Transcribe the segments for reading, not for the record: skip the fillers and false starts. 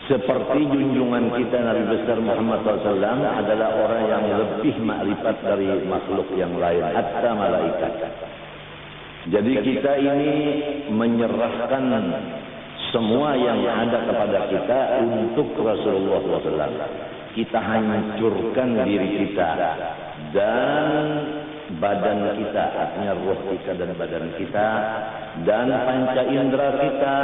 Seperti junjungan kita Nabi besar Muhammad SAW adalah orang yang lebih makrifat dari makhluk yang lain, hatta malaikat. Jadi kita ini menyerahkan semua yang ada kepada kita untuk Rasulullah SAW. Kita hancurkan diri kita dan badan kita, artinya roh kita dan badan kita, dan panca indera kita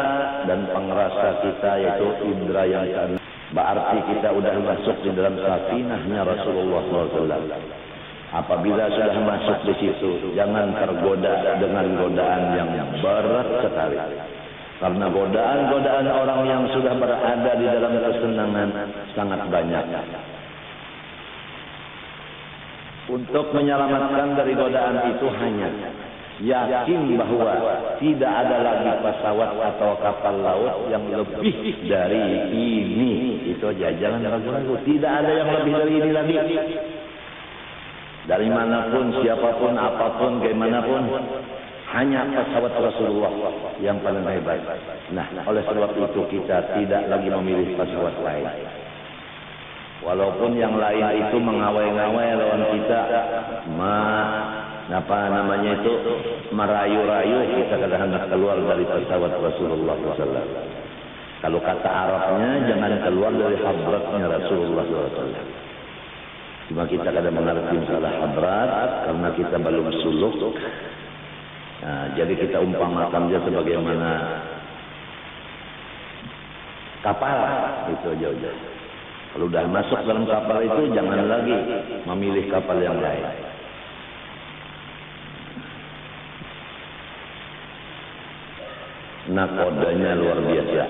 dan pengrasa kita, yaitu indera yang keenam. Berarti kita sudah masuk di dalam safinahnya Rasulullah SAW. Apabila sudah masuk di situ, jangan tergoda dengan godaan yang berat sekali. Karena godaan-godaan orang yang sudah berada di dalam kesenangan sangat banyak. Untuk menyelamatkan dari godaan itu hanya yakin bahwa tidak ada lagi pesawat atau kapal laut yang lebih dari ini. Itu aja, jangan ragu-ragu. Tidak ada yang lebih dari ini lagi. Dari manapun, siapapun, apapun, bagaimanapun, hanya pesawat Rasulullah yang paling hebat. Nah, oleh sebab itu kita tidak lagi memilih pesawat lain. Walaupun yang lain itu mengawai-ngawai lawan kita, merayu-rayu kita kadang hendak keluar dari pesawat Rasulullah SAW. Kalau kata Arabnya, jangan keluar dari hadratnya Rasulullah SAW. Cuma kita kadang mengerti masalah hadrat karena kita belum suluk. Nah, jadi kita umpamakan dia sebagaimana kapal, itu aja. Kalau sudah masuk dalam kapal itu, jangan lagi memilih kapal yang lain. Nakodanya luar biasa,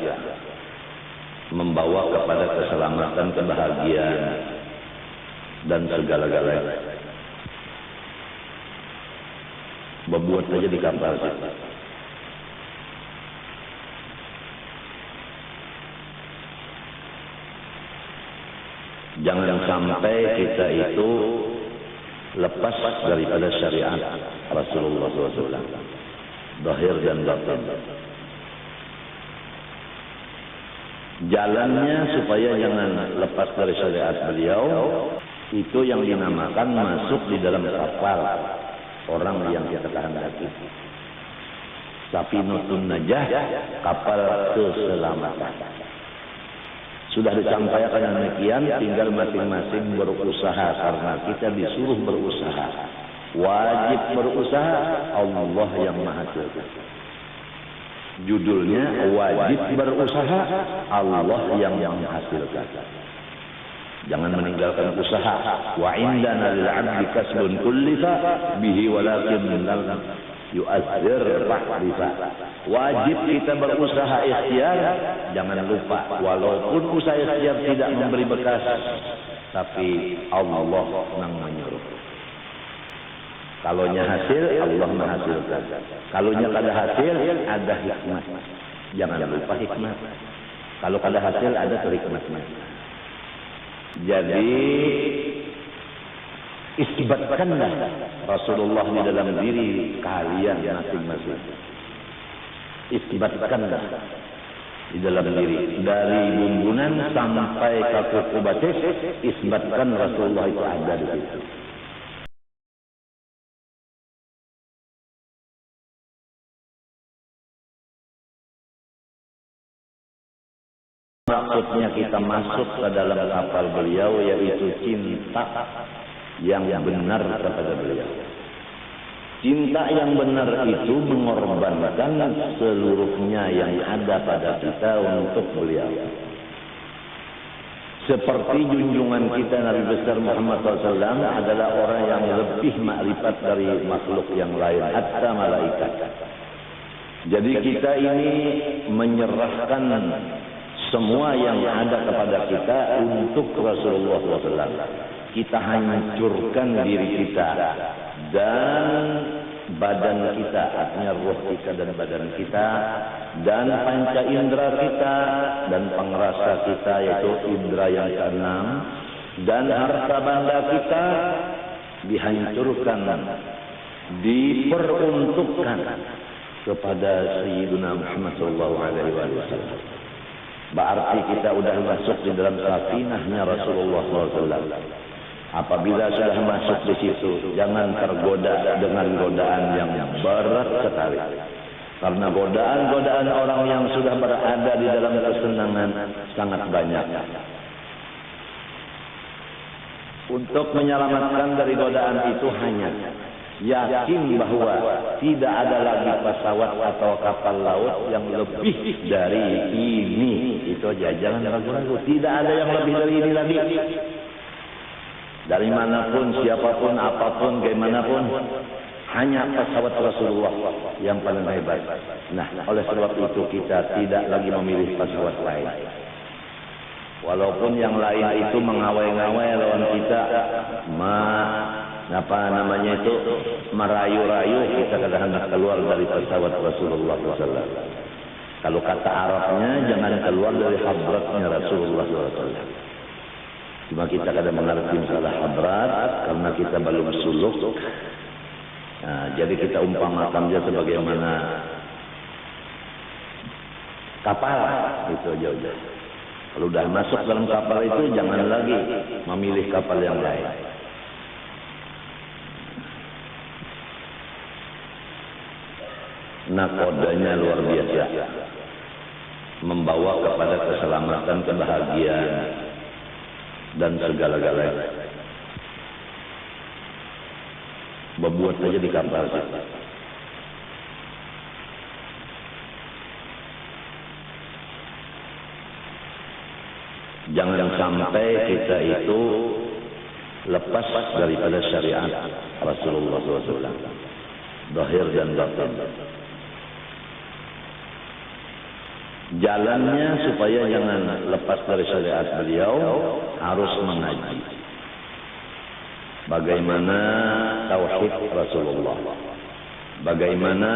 membawa kepada keselamatan, kebahagiaan, dan segala-galanya. Berbuat saja di kapal kita. Jangan sampai kita itu lepas daripada syariat Rasulullah SAW, zahir dan batin. Jalannya supaya jangan lepas dari syariat beliau, itu yang dinamakan masuk di dalam kapal orang yang kita kehendaki. Safinatun Najah, kapal keselamatan. Sudah disampaikan demikian, tinggal masing-masing berusaha, karena kita disuruh berusaha. Wajib berusaha, Allah yang menghasilkan. Judulnya wajib berusaha, Allah yang menghasilkan. Jangan meninggalkan usaha. Wa indana lil 'abdi kasbun kullifa bihi walakin lam yu'azzir fahrifa. Wajib kita berusaha ikhtiar, jangan lupa walaupun usaha ikhtiar tidak memberi bekas, tapi Allah yang menyuruh. Kalaunya hasil, Allah menghasilkan. Kalaunya kada hasil, ada hikmah. Jangan lupa hikmah. Kalau kada hasil, ada hikmahnya. Jadi isbatkanlah Rasulullah di dalam diri kalian masing-masing. Isbatkanlah di dalam diri, dari bumbunan sampai ke kuku batis, isbatkan Rasulullah itu ada di situ. Maksudnya kita masuk ke dalam kapal beliau, yaitu cinta yang benar kepada beliau. Cinta yang benar itu mengorbankan seluruhnya yang ada pada kita untuk beliau. Seperti junjungan kita Nabi besar Muhammad SAW adalah orang yang lebih makrifat dari makhluk yang lain, hatta malaikat. Jadi kita ini menyerahkan semua yang ada kepada kita untuk Rasulullah SAW. Kita hancurkan diri kita dan badan kita, artinya roh kita dan badan kita, dan panca indera kita dan pengrasa kita, yaitu indera yang keenam, dan harta benda kita dihancurkan, diperuntukkan kepada Sayyidina Muhammad SAW. berarti kita sudah masuk di dalam safinahnya Rasulullah SAW. Apabila sudah masuk di situ, jangan tergoda dengan godaan yang berat sekali. Karena godaan-godaan orang yang sudah berada di dalam kesenangan sangat banyak. Untuk menyelamatkan dari godaan itu hanya yakin bahwa tidak ada lagi pesawat atau kapal laut yang lebih dari ini. Itu aja, jangan ragu-ragu. Tidak ada yang lebih dari ini lagi. Dari manapun, siapapun, apapun, bagaimanapun, hanya pesawat Rasulullah yang paling hebat. Nah, oleh sebab itu kita tidak lagi memilih pesawat lain. Walaupun yang lain itu mengawai-ngawai lawan kita, merayu-rayu, kita kadang-kadang keluar dari pesawat Rasulullah SAW. Kalau kata Arabnya, jangan keluar dari hadratnya Rasulullah SAW. Cuma kita kadang mengerti masalah hadrat karena kita belum suluk. Nah, jadi kita umpamakan dia sebagaimana kapal itu aja. Kalau udah masuk dalam kapal itu jangan lagi memilih kapal yang lain. Nakodanya luar biasa, membawa kepada keselamatan, kebahagiaan dan segala-galanya. Berbuat saja di kapal. Jangan sampai kita itu lepas daripada syariat Rasulullah SAW, zahir dan batin. Jalannya supaya jangan lepas dari syariat beliau, harus mengaji bagaimana tauhid Rasulullah, bagaimana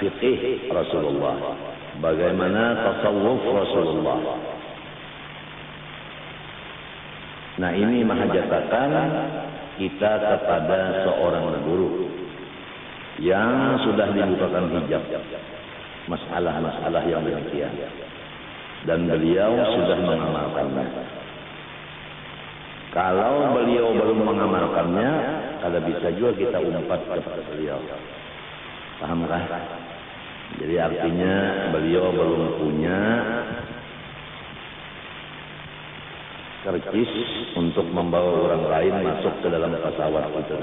fiqih Rasulullah, bagaimana tasawuf Rasulullah. Nah, ini menghajatkan kita kepada seorang guru yang sudah dibukakan hijab masalah-masalah yang demikian, dan beliau sudah mengamalkannya. Kalau beliau belum mengamalkannya, kalau bisa juga kita umpat kepada beliau. Pahamkah? Jadi artinya beliau belum punya kercis untuk membawa orang lain masuk ke dalam pesawat itu.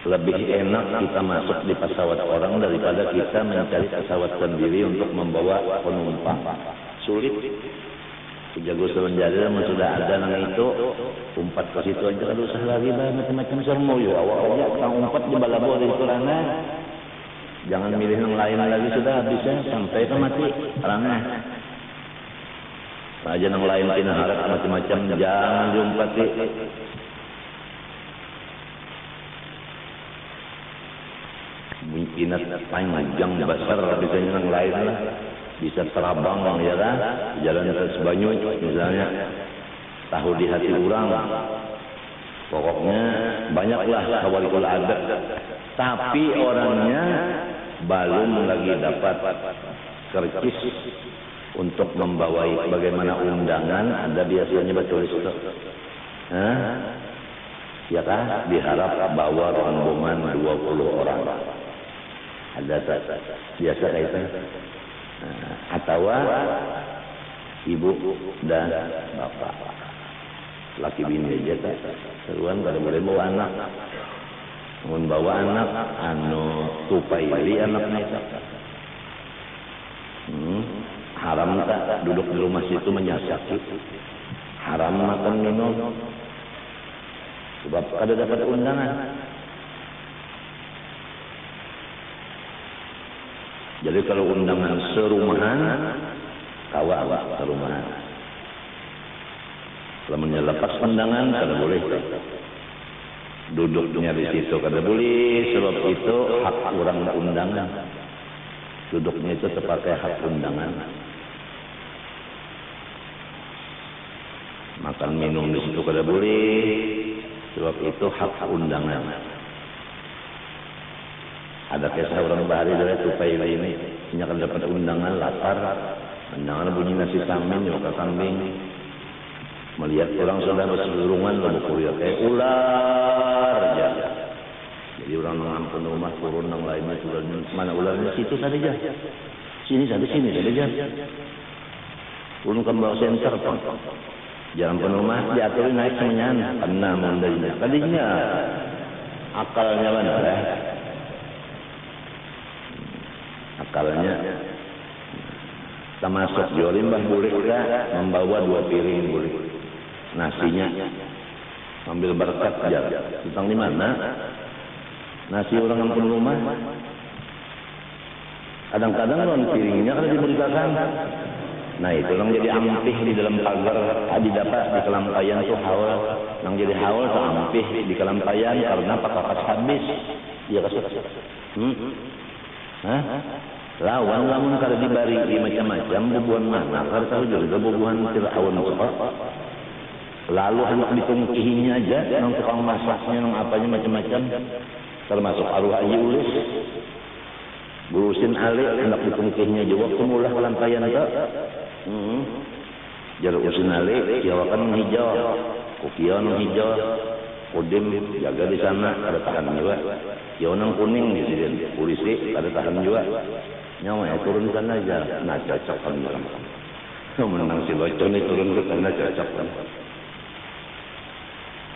Lebih enak kita masuk di pesawat orang daripada kita mencari pesawat sendiri untuk membawa penumpang. Sulit. Jago semenjadi sudah ada nang itu, umpat ke situ aja, kalau usah lagi macam-macam sermo yo. Awak-awak kita umpat di balabo di sana. Jangan milih yang lain lagi, sudah bisa sampai ke mati ranah. Aja yang lain kena harap macam-macam, jangan diumpati. Pinat panjang besar, bisa yang lain lah, bisa terabang ya kan, jalan terus banyak misalnya, tahu di hati orang. Pokoknya banyaklah kawalikul adat, tapi orangnya belum lagi dapat kercis untuk membawai. Bagaimana undangan ada biasanya betul itu, ya kan, diharap bawa rombongan 20 orang. Ada biasa kayak itu, atau ibu dan bapak, laki bini aja tak, seruan kalau boleh bawa anak, membawa anak, tupai beli anaknya itu, haram tak duduk di rumah situ menyiasati, haram makan minum, sebab ada dapat undangan. Jadi kalau undangan serumahan, kawak serumahan. Kalau lepas undangan, kada boleh. Duduknya di situ kada boleh, sebab itu hak orang undangan. Duduknya itu terpakai hak undangan. Makan minum di situ kada boleh, sebab itu hak undangan. Ada kisah orang Bahari dari Tupai ini, hanya kan dapat undangan lapar, undangan bunyi nasi samin, yoga kambing. Melihat orang sudah berselurungan lalu kuliah kayak ular aja. Jadi orang mengampun rumah turun yang lainnya turun mana ularnya situ saja. Sini saja. Turun ke bawah center pun. Jangan penumah diatur naik semuanya karena mandainya. Tadinya akalnya mana ya? Akalnya termasuk Jolim bah bolehkah membawa 2 piring boleh nasinya ambil berkat aja tentang di mana nasi orang ampun rumah kadang-kadang non piringnya kan diberitakan nah itu orang jadi ampih di dalam pagar tadi dapat di kelampayan tuh haul yang jadi haul tuh ampih di kelampayan karena pakai habis dia kasih lawan lamun kada dibari di macam-macam bubuhan mana kada tahu juga bubuhan Fir'aun lalu hendak ditungkihinya aja nang tukang masaknya nang apanya macam-macam termasuk arwah Haji Ulis Burusin alik hendak ditungkihinya juga waktu mulah kelampayan tak jalur usin alik jawakan hijau kukion hijau Kodim jaga di sana ada tahan juga. Yang kuning di polisi ada tahan juga. Nyawa ya turunkan aja. Nah cocok kan dalam. Menang si bocor ini turun ke sana cocok kan.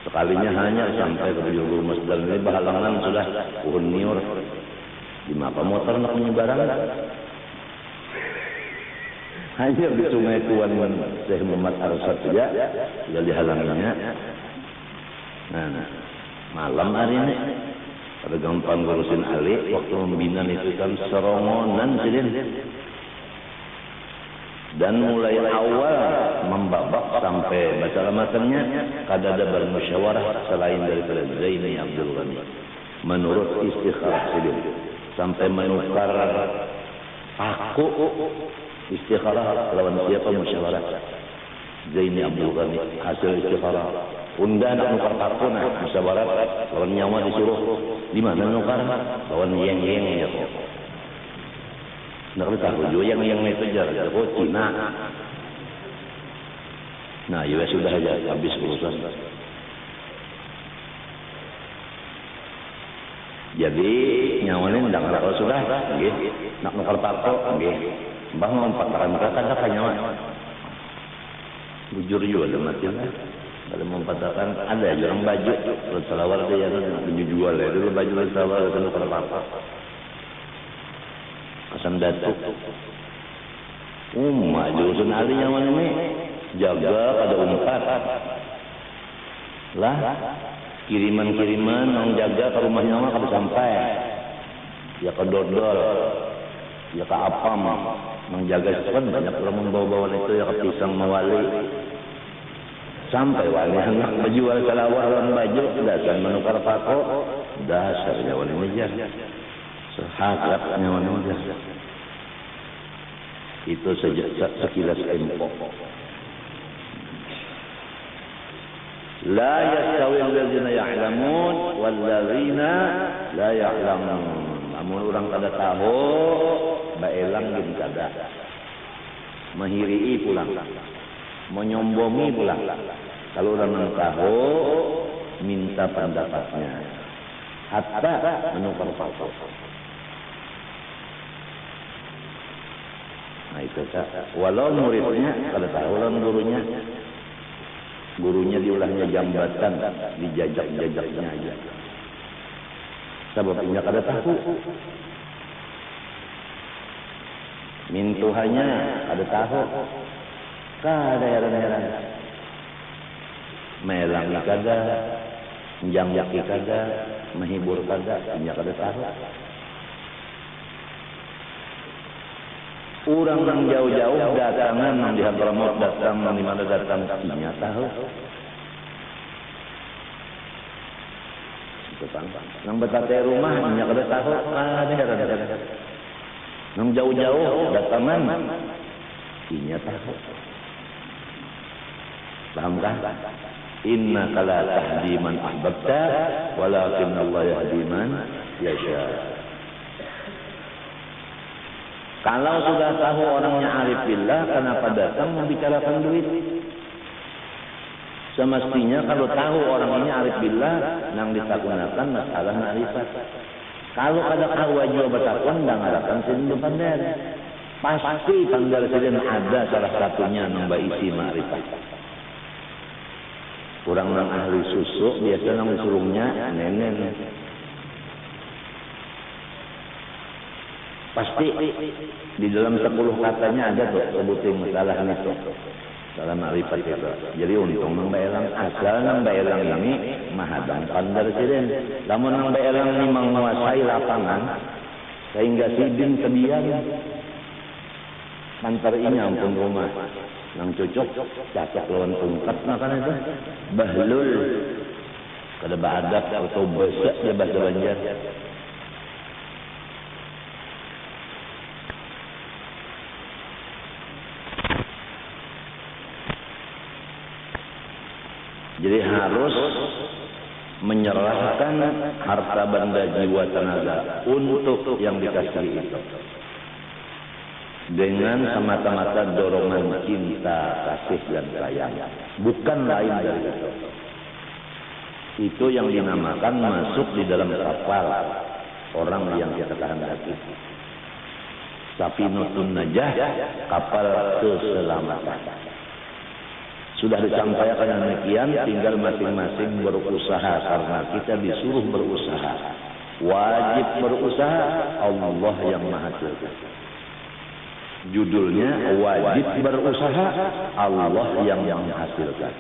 Sekalinya hanya sampai ke Bujur Masdal ini bahalangan sudah pohon niur. Di mapa motor nak menyebarang. Hanya di sungai Tuan Syekh Muhammad Arsad saja sudah dihalanginya. Nah, malam hari ini pada gampang ngurusin Ali waktu membina itu kan serongonan sidin dan mulai awal membabak sampai baca lamatannya kada ada bermusyawarah selain daripada Zaini Abdul Ghani menurut istikharah sidin sampai menukar aku istikharah lawan siapa musyawarah Zaini Abdul Ghani hasil istikharah undan nukar takuna musyawarah lawan nyawa disuruh di mana nukar lawan yang ya kok nak tahu juga yang itu jarak kok Cina nah ya sudah aja habis urusan jadi nyawanya ndang kalau sudah nggih nak nukar takok nggih mbah ngompatakan kada nyawa bujur juga mati lah. Kalau mempatahkan ada orang baju selawar dia kan dijual ya dulu baju selawar itu kalau apa asam datuk jurusan Ali yang mana ini jaga pada umpat lah kiriman yang jaga ke rumahnya mah kada sampai ya ke dodol ya ke apam menjaga kan banyak orang membawa-bawa itu ya ke pisang mawali sampai wali anak menjual selawar lawan baju dasar menukar pako dasarnya wali mejar sehakatnya wali mejar itu sekilas info la yastawi alladzina ya'lamun walladzina la ya'lamun namun orang kada tahu baelang gin kada mahiri pulang menyombongi pulang. Kalau orang tahu minta pendapatnya. Hatta menukar fakta. Nah itu Kak. Walau muridnya kada tahu lawan gurunya diulahnya jambatan dijajak-jajaknya aja. Sebabnya kada tahu. Mintuhannya kada tahu. Kada heran-heran melang kada menjangjaki kada menghibur kada hanya kada tahu orang yang jauh-jauh datangan yang di Hadramaut datang yang di mana datang hanya tahu yang betate rumah hanya kada tahu kada heran-heran yang jauh-jauh datangan hanya tahu. Pahamkah? Innaka la tahdi man ahbabta walakin Allah yahdi man yasha. Kalau sudah tahu orangnya arif billah, kenapa datang membicarakan duit? Semestinya kalau tahu orang ini arif billah, nang ditakunakan masalah ma'rifat. Kalau ada kawa jua bertakun, nang ngadakan sini pandar. Pasti pandar sini ada salah satunya nang isi ma'rifat. Kurang nang ahli susu, biasa nang disuruhnya nenen. Pasti di dalam 10 katanya ada tuh sebutin masalah itu. Dalam ma'rifat itu. Jadi untung nang baelang asal nang baelang ini mahadang pandar siden. Namun nang baelang ini menguasai lapangan sehingga sidin kediam. Pantar ini ampun rumah. Nang cocok cacak lawan tungkat makan itu. Bahlul. Kada ba'adab atau besak dia bahasa Banjar. Jadi harus menyerahkan harta benda jiwa tenaga untuk yang dikasih itu. Dengan semata-mata dorongan cinta, kasih dan sayang. Bukan lain dari itu. Itu yang dinamakan masuk di dalam kapal orang yang kita kehendaki. Safinatun najah, kapal keselamatan. Sudah disampaikan demikian, tinggal masing-masing berusaha karena kita disuruh berusaha. Wajib berusaha, Allah yang Maha Tinggi. Judulnya wajib berusaha, Allah yang menghasilkan.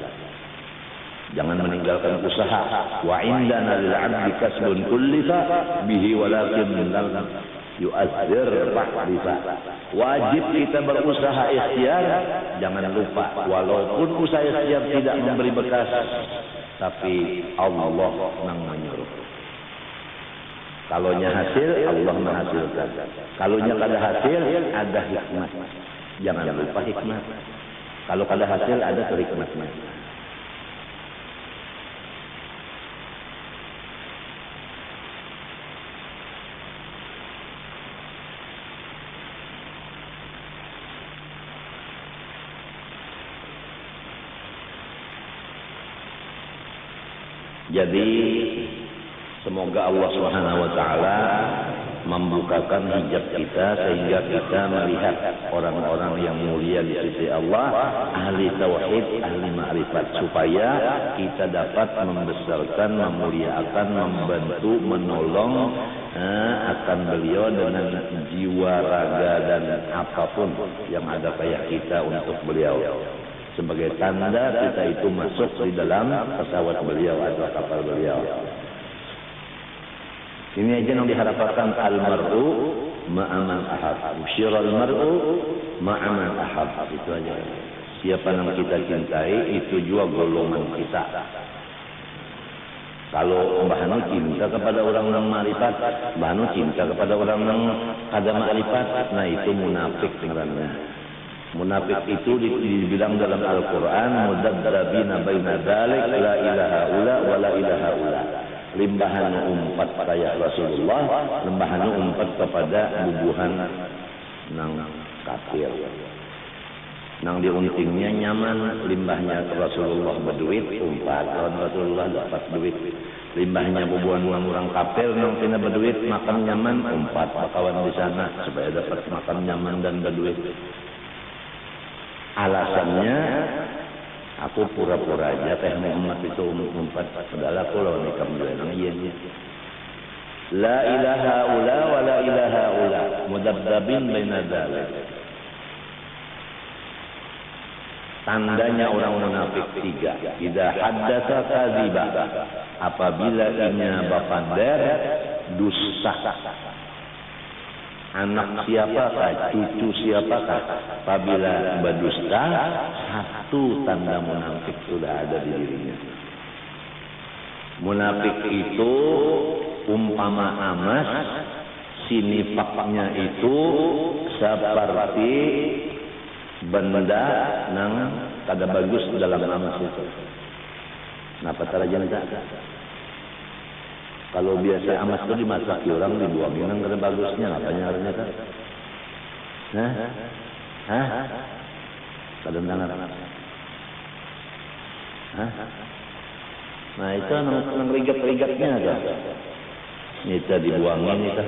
Jangan meninggalkan usaha. Wa indana lil 'abdi kasbun kullifa bihi walakin lam yu'azzir bahrifa. Wajib kita berusaha ikhtiar, jangan lupa walaupun usaha ikhtiar tidak memberi bekas, tapi Allah yang menyuruh. Kalaunya hasil, Allah menghasilkan. Kalaunya kada hasil, ada hikmah. Jangan lupa hikmah. Kalau kada hasil, ada hikmahnya. Jadi semoga Allah Subhanahu wa taala membukakan hijab kita sehingga kita melihat orang-orang yang mulia di sisi Allah, ahli tauhid, ahli ma'rifat, supaya kita dapat membesarkan, memuliakan, membantu, menolong akan beliau dengan jiwa, raga dan apapun yang ada kayak kita untuk beliau. Sebagai tanda kita itu masuk di dalam pesawat beliau atau kapal beliau. Ini aja yang diharapkan al-mar'u ma'aman ahab. Usyiral mar'u ma'aman ahab. Itu aja. Siapa yang kita cintai, itu juga golongan kita. Kalau Mbah Hanu cinta kepada orang-orang ma'rifat, Mbah Hanu cinta kepada orang-orang kada ma'rifat, nah itu munafik sebenarnya. Munafik itu dibilang dalam Al-Quran, mudzabdzabina baina dzalik, la ilaha ula wa la ilaha ula. Limbahan umpat kayak Rasulullah, limbahan umpat kepada bubuhan nang kafir. Nang diuntingnya nyaman, limbahnya Rasulullah berduit, umpat lawan Rasulullah dapat duit. Limbahnya bubuhan orang kafir nang tina berduit, makan nyaman, umpat kawan di sana supaya dapat makan nyaman dan berduit. Alasannya aku pura-pura aja teh Muhammad itu umpat padahal aku lawan ikam nang iya. La ilaha ula wa la ilaha ula mudzabdzabin baina dzalik. Tandanya orang munafik 3. Idza haddatsa kadziba. Apabila inya bapader dusta. Anak siapakah, cucu siapakah? Apabila berdusta, satu tanda munafik sudah ada di dirinya. Munafik itu umpama amas, sinifaknya itu seperti benda nang kada bagus dalam amas itu. Napa tarajan tak? Kalau biasa amas itu dimasaki orang dibuangin nang kada bagusnya, apa nyaranya kan? Hah? Hah? Kadendangan. Hah? Nah itu nang rigat-rigatnya ada. Itu dibuangin itu.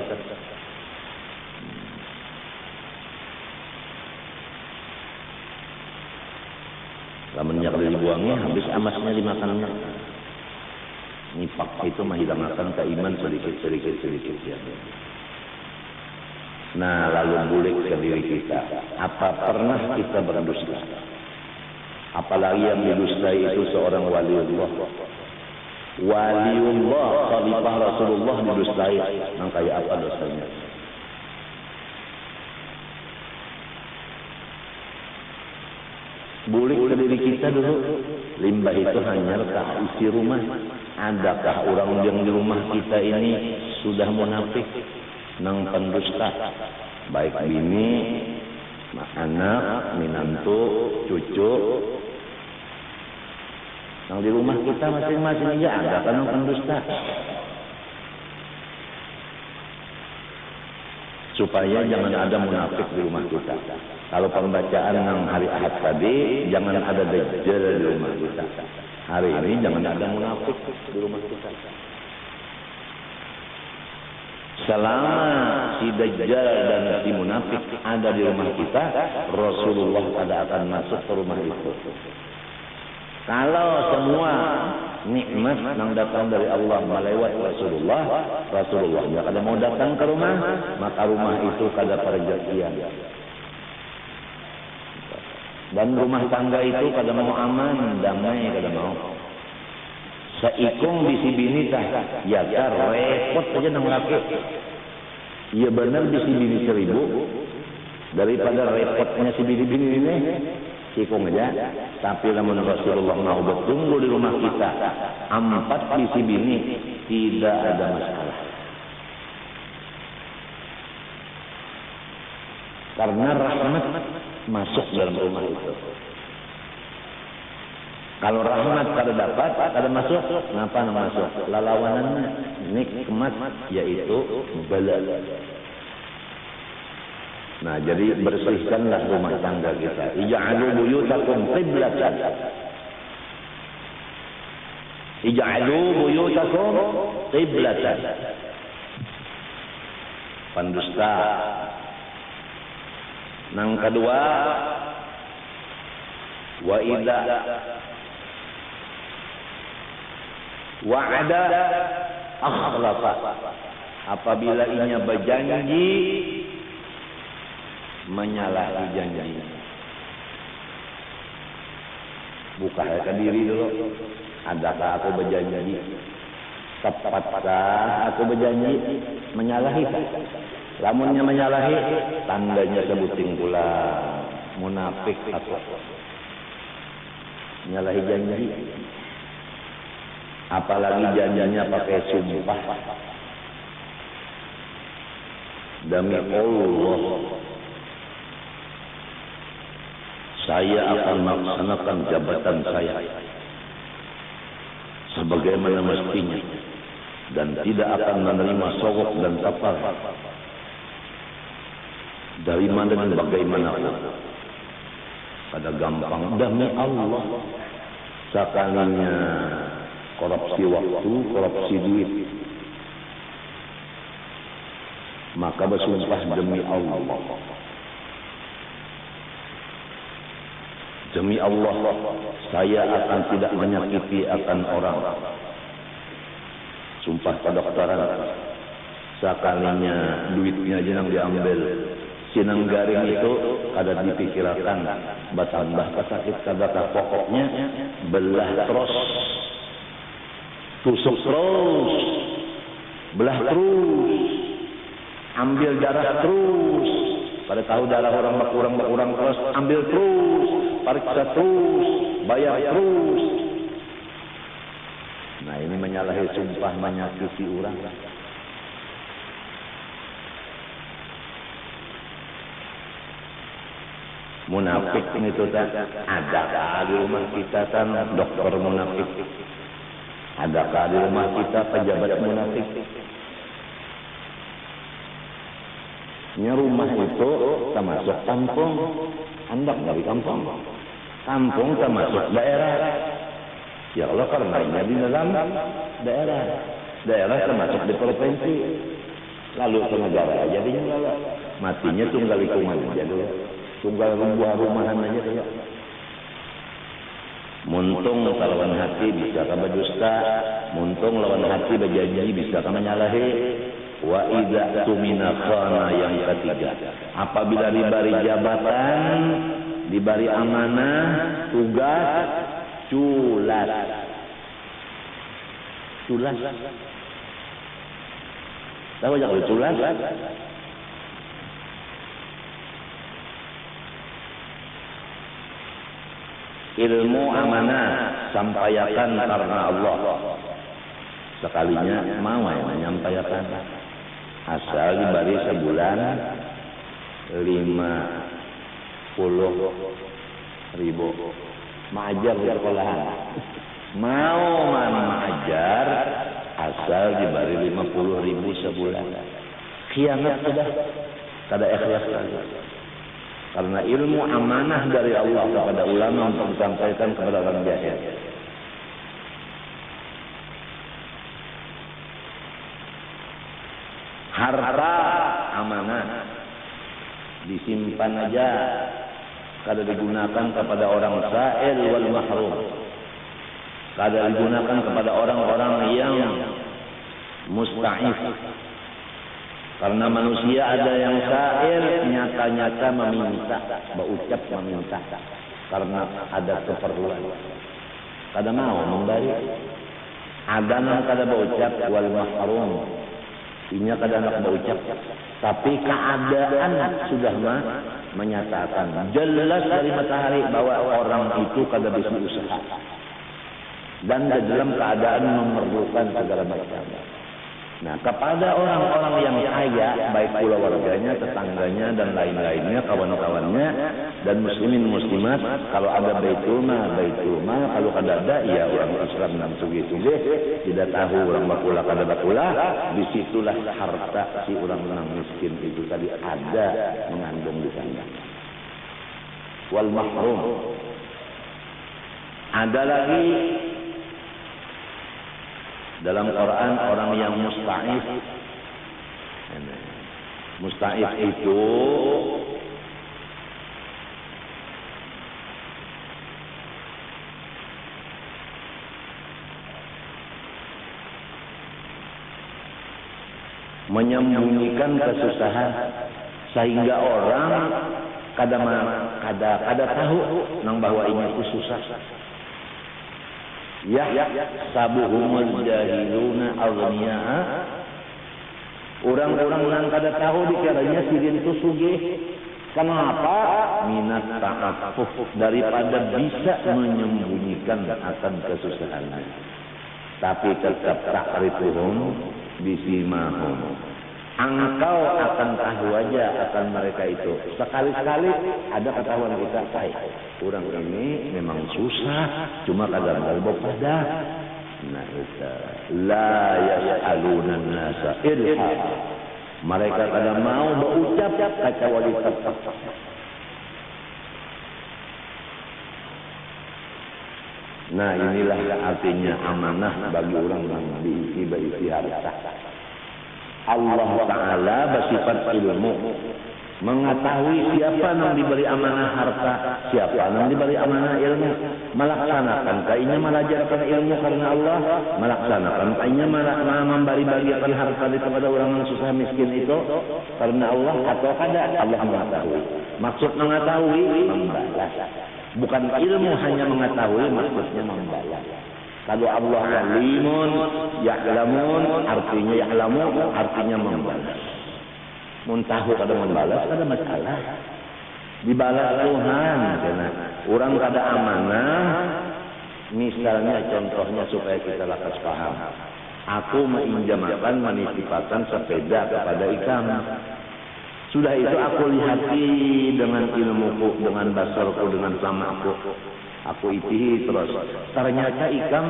Lamennya kalau dibuangnya habis amasnya dimakannya. Nifak itu menghilangkan keiman sedikit ya. Nah lalu bulik ke diri kita. Apa pernah kita berdusta? Apalagi yang didustai itu seorang waliullah. Waliullah, khalifah Rasulullah didustai. Nah kayak apa dosanya? Bulik ke diri kita dulu. Limbah itu hanya isi rumah. Adakah orang yang di rumah kita ini sudah munafik, nang pendusta, baik bini, anak, minantu, cucu, nang di rumah kita masing-masing aja ada kan nang pendusta. Supaya jangan ada munafik di rumah kita. Kalau pembacaan nang hari Ahad tadi, jangan ada dajjal di rumah kita. Hari ini jangan ada munafik di rumah kita. Selama si dajjal dan si munafik ada di rumah kita, Rasulullah tidak akan masuk ke rumah itu. Kalau semua nikmat yang datang dari Allah melewat Rasulullah, Rasulullah nggak ada mau datang ke rumah, maka rumah itu kada perjanjian. Dan rumah tangga itu kada mau aman, damai kada mau. Seikung bisi bini tah, ya tar repot aja nang laki. Iya benar bisi bini 1000 daripada repotnya si bini-bini ini. Sikung aja. Tapi namun Rasulullah mau bertunggu di rumah kita 4 bisi bini tidak ada masalah. Karena rahmat masuk dalam rumah itu. Kalau rahmat kada dapat, kada masuk, kenapa nak masuk? Lalawanannya nikmat yaitu bala. Nah, jadi bersihkanlah rumah tangga kita. Ij'alu buyutakum qiblatan. Ij'alu buyutakum qiblatan. Pendusta. Nang kedua, wa idza wa'ada akhlafa. Apabila ianya berjanji menyalahi janji. Buka ke diri dulu. Adakah aku berjanji? Tepatkah aku berjanji? Menyalahi. Lamunnya menyalahi, tandanya sebuting pula munafik aku. Menyalahi janji. Apalagi janjinya pakai sumpah. Demi Allah, saya akan melaksanakan jabatan saya sebagaimana mestinya dan tidak akan menerima sogok dan tapar dari mana dan bagaimanapun. Pada gampang demi Allah, sekalinya korupsi waktu, korupsi duit, maka bersumpah demi Allah. Demi Allah, saya akan tidak menyakiti akan orang. Sumpah kedokteran, sekalinya duitnya aja yang diambil. Sinang garing itu kada dipikirkan, bertambah kesakit kada pokoknya belah terus, tusuk terus, belah terus, ambil darah terus. Pada tahu darah orang berkurang terus, ambil terus, periksa terus, bayar terus. Nah ini menyalahi sumpah, menyakiti orang. Munafik itu tak ada di rumah kita kan dokter munafik. Adakah di rumah kita pejabat munafik? Rumah itu termasuk kampung. Anda dari kampung. Kampung termasuk daerah. Ya Allah, karenanya di dalam daerah. Daerah termasuk di provinsi. Lalu ke negara jadinya lala. Matinya tunggal lingkungan aja dulu. Tunggal rumahan aja dulu. Muntung lawan hati bisa ka berdusta, muntung lawan hati berjanji bisa ka menyalahi. Wa idza tumina khana yang ketiga. Apabila diberi jabatan, diberi amanah, tugas, culas. Culas. Tahu jak culas? Ilmu amanah sampaikan karena Allah. Sekalinya mau menyampaikan. Asal diberi sebulan 50.000. Mengajar di sekolahan. Mau mengajar asal diberi 50.000 sebulan. Khianat sudah. Kada ikhlas lagi. Karena ilmu amanah dari Allah kepada ulama untuk disampaikan kepada orang jahil. Harta amanah disimpan aja, kada digunakan kepada orang sa'il wal mahrum, kada digunakan kepada orang-orang yang musta'if. Karena manusia ada yang sa'il, nyata-nyata meminta, berucap meminta, karena ada keperluan. Kada mau memberi. Ada yang kada berucap wal mahrum. Inya kada nak berucap, tapi keadaan sudah menyatakan jelas dari matahari bahwa orang itu kada bisa usaha dan dalam keadaan memerlukan segala macam. Nah, kepada orang-orang yang kaya, baik pula warganya, tetangganya, dan lain-lainnya, kawan-kawannya, dan muslimin muslimat, kalau ada baitul mal, kalau kada ada, ya orang Islam yang sugi-sugi, tidak tahu orang bakula kada bakula, disitulah harta si orang-orang miskin itu tadi ada mengandung di sana. Wal mahrum. Ada lagi dalam Quran orang yang musta'if. Musta'if itu menyembunyikan kesusahan sehingga orang kada tahu nang bahwa ini itu susah. Ya sabuhumul jahiluna aghniya. Orang-orang yang kada tahu dikiranya sirin itu sugih. Kenapa? Minat ta'affuf, daripada bisa menyembunyikan akan kesusahannya. Tapi tetap ta'rifuhum bisimahum. Engkau akan tahu aja akan mereka itu. Sekali-sekali ada ketahuan kita, orang ini memang susah, cuma kadang-kadang pada. Nah, la yas'aluna an-nasa ilha. Mereka kadang mau berucap kecuali tetap. Nah, inilah artinya amanah bagi orang yang diisi harta. Allah Ta'ala bersifat ilmu, mengetahui siapa yang diberi amanah harta, siapa yang diberi amanah ilmu, melaksanakan kainya melajarkan ilmu karena Allah, melaksanakan kainya memberi-berikan harta kepada orang yang susah miskin itu karena Allah, atau kada Allah mengetahui. Maksud mengetahui membalas, bukan ilmu hanya mengetahui, maksudnya membalas. Kalau Allah alimun, ya'lamun, artinya ya'lamu, artinya membalas. Muntahu kada membalas, kada masalah. Dibalas Tuhan. Karena orang kada amanah, misalnya contohnya supaya kita lakas paham. Aku menginjamakan, menitipkan sepeda kepada ikam. Sudah itu aku lihati dengan ilmuku, dengan basarku, dengan samaku. Aku itihi terus. Ternyata ikam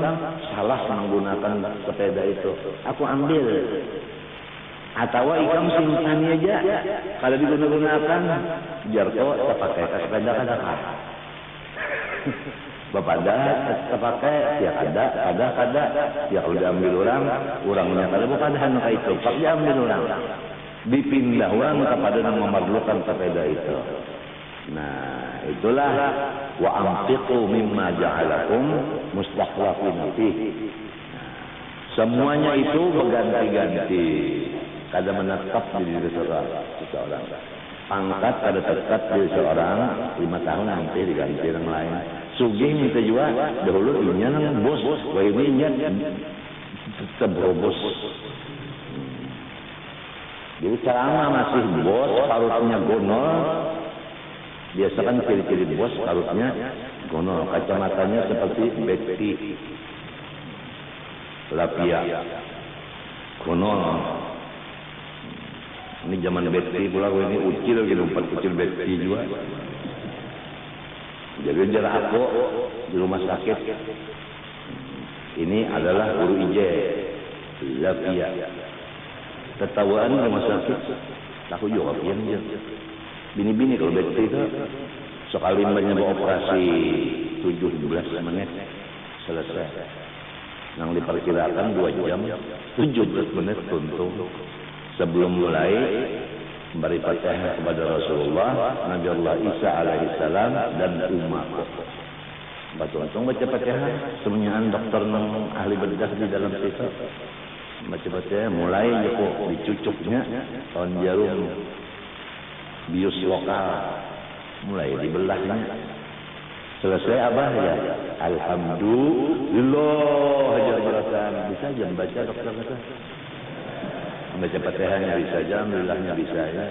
salah menggunakan sepeda itu. Aku ambil. Atau ikam simpan aja kalau digunakan jarko terpakai sepeda kada bapak terpakai ya kada ya kalau diambil orangnya kalau bukan hanya itu pak diambil orang dipindahkan kepada yang memerlukan sepeda itu. Nah itulah wa anfiqu mimma ja'alakum mustakhlafina fihi. Semuanya itu berganti-ganti. Kada menetap di diri seseorang. Pangkat kada tetap di seorang 5 tahun nanti diganti yang lain. Sugih minta juga dahulu inya nang bos, wah ini nya tebrobos. Jadi selama masih bos, parutnya gonol. Biasa kan ciri-ciri bos parutnya gonol, kacamatanya seperti Betty Lapia gonol. Ini zaman Betty pula, ini ucil gitu, 4 ucil Betty juga. Jadi jarak aku di rumah sakit. Ini adalah guru IJ Lapia. Ketawaan di rumah sakit, aku juga pian dia. Bini-bini kalau Betty itu sekali banyak operasi 17 menit selesai. Yang diperkirakan 2 jam 17 menit tuntung. Sebelum mulai beri Fatihah kepada Rasulullah, Nabi Allah Isa alaihissalam dan umat. Untung baca Fatihah, semuanya dokter ahli bedah di dalam situ. Baca Fatihah, mulai kok dicucuknya tahun jarum bius lokal, mulai dibelahnya. Selesai abah ya, alhamdulillah hajar-hajarakan. Bisa aja membaca dokter kata. Baca Fatihahnya bisa aja, alhamdulillahnya bisa ya.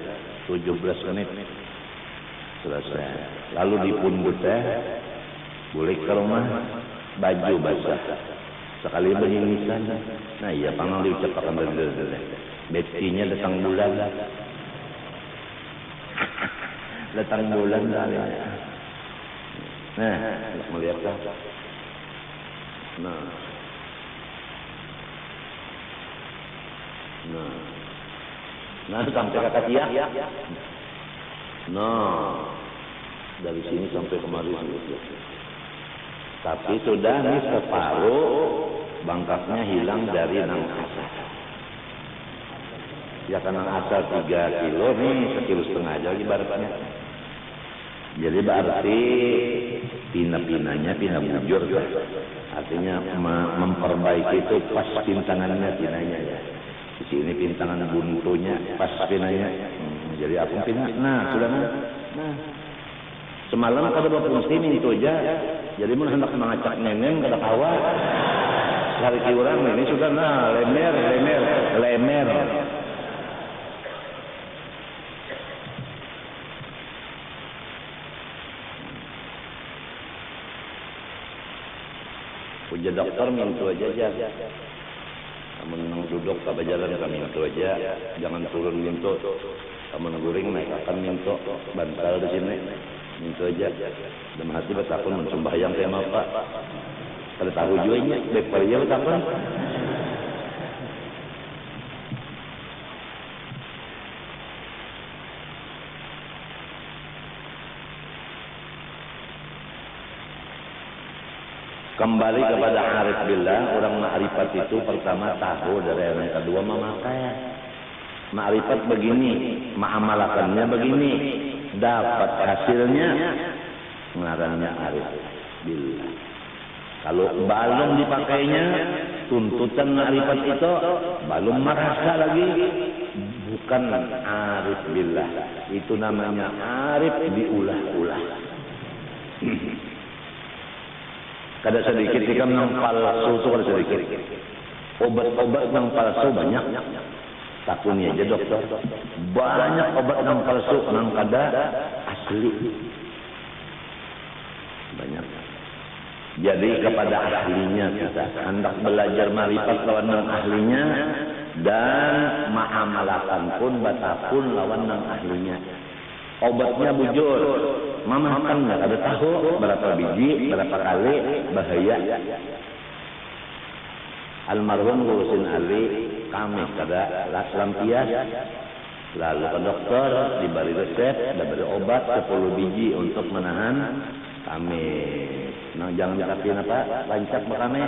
17 menit selesai. Lalu dipundut boleh ke rumah, baju basah. Sekali berinisan. Nah iya, pangal diucapkan dari Betty-nya datang bulan. Datang bulan kali. Nah, melihat kan? Nah sampai kata dia. Dari sini sampai kemari. Tapi sudah nih separuh bangkasnya hilang dari nang asal. Ya kan nang asal 3 kilo nih, 1,5 kilo aja ibaratnya. Jadi berarti pina-pinanya pina bujur. Artinya memperbaiki itu pas pintangannya pinanya ya. Di sini pintangan buntunya pas pinanya. Jadi aku pina. Nah, sudah nah. Semalam kada berfungsi itu aja. Jadi mun hendak mengacak neneng kada kawa. Hari orang ini sudah lemer. Puja dokter mintu aja. Kamu duduk ke jalan kami mintu aja. Jangan turun mintu. Kamu guring naik akan mintu. Bantal di sini. Mintu aja. Dalam hati bertakun mensembahyang sama Pak. Kada tahu juga beper ya bertakun. Kembali kepada arif billah, orang ma'rifat itu pertama tahu, dari yang kedua memakai. Ma'rifat begini, ma'amalakannya begini, dapat hasilnya, ngarannya arif billah. Kalau belum dipakainya, tuntutan ma'rifat itu belum merasa lagi, bukan arif billah. Itu namanya arif diulah-ulah. Kada sedikit ikam nang palsu itu kada sedikit. Obat-obat nang palsu banyak. Takuni aja dokter. Banyak obat nang palsu nang kada asli. Banyak. Jadi kepada ahlinya kita hendak belajar marifat lawan nang ahlinya dan ma'amalakan pun batapun lawan nang ahlinya. Obatnya bujur. Mama makan nggak ada tahu berapa biji, berapa kali, bahaya. Almarhum Husin Ali kami kada lampias. Lalu ke dokter diberi resep, diberi obat 10 biji untuk menahan kami. Nah, jangan dikasih apa lancap kami.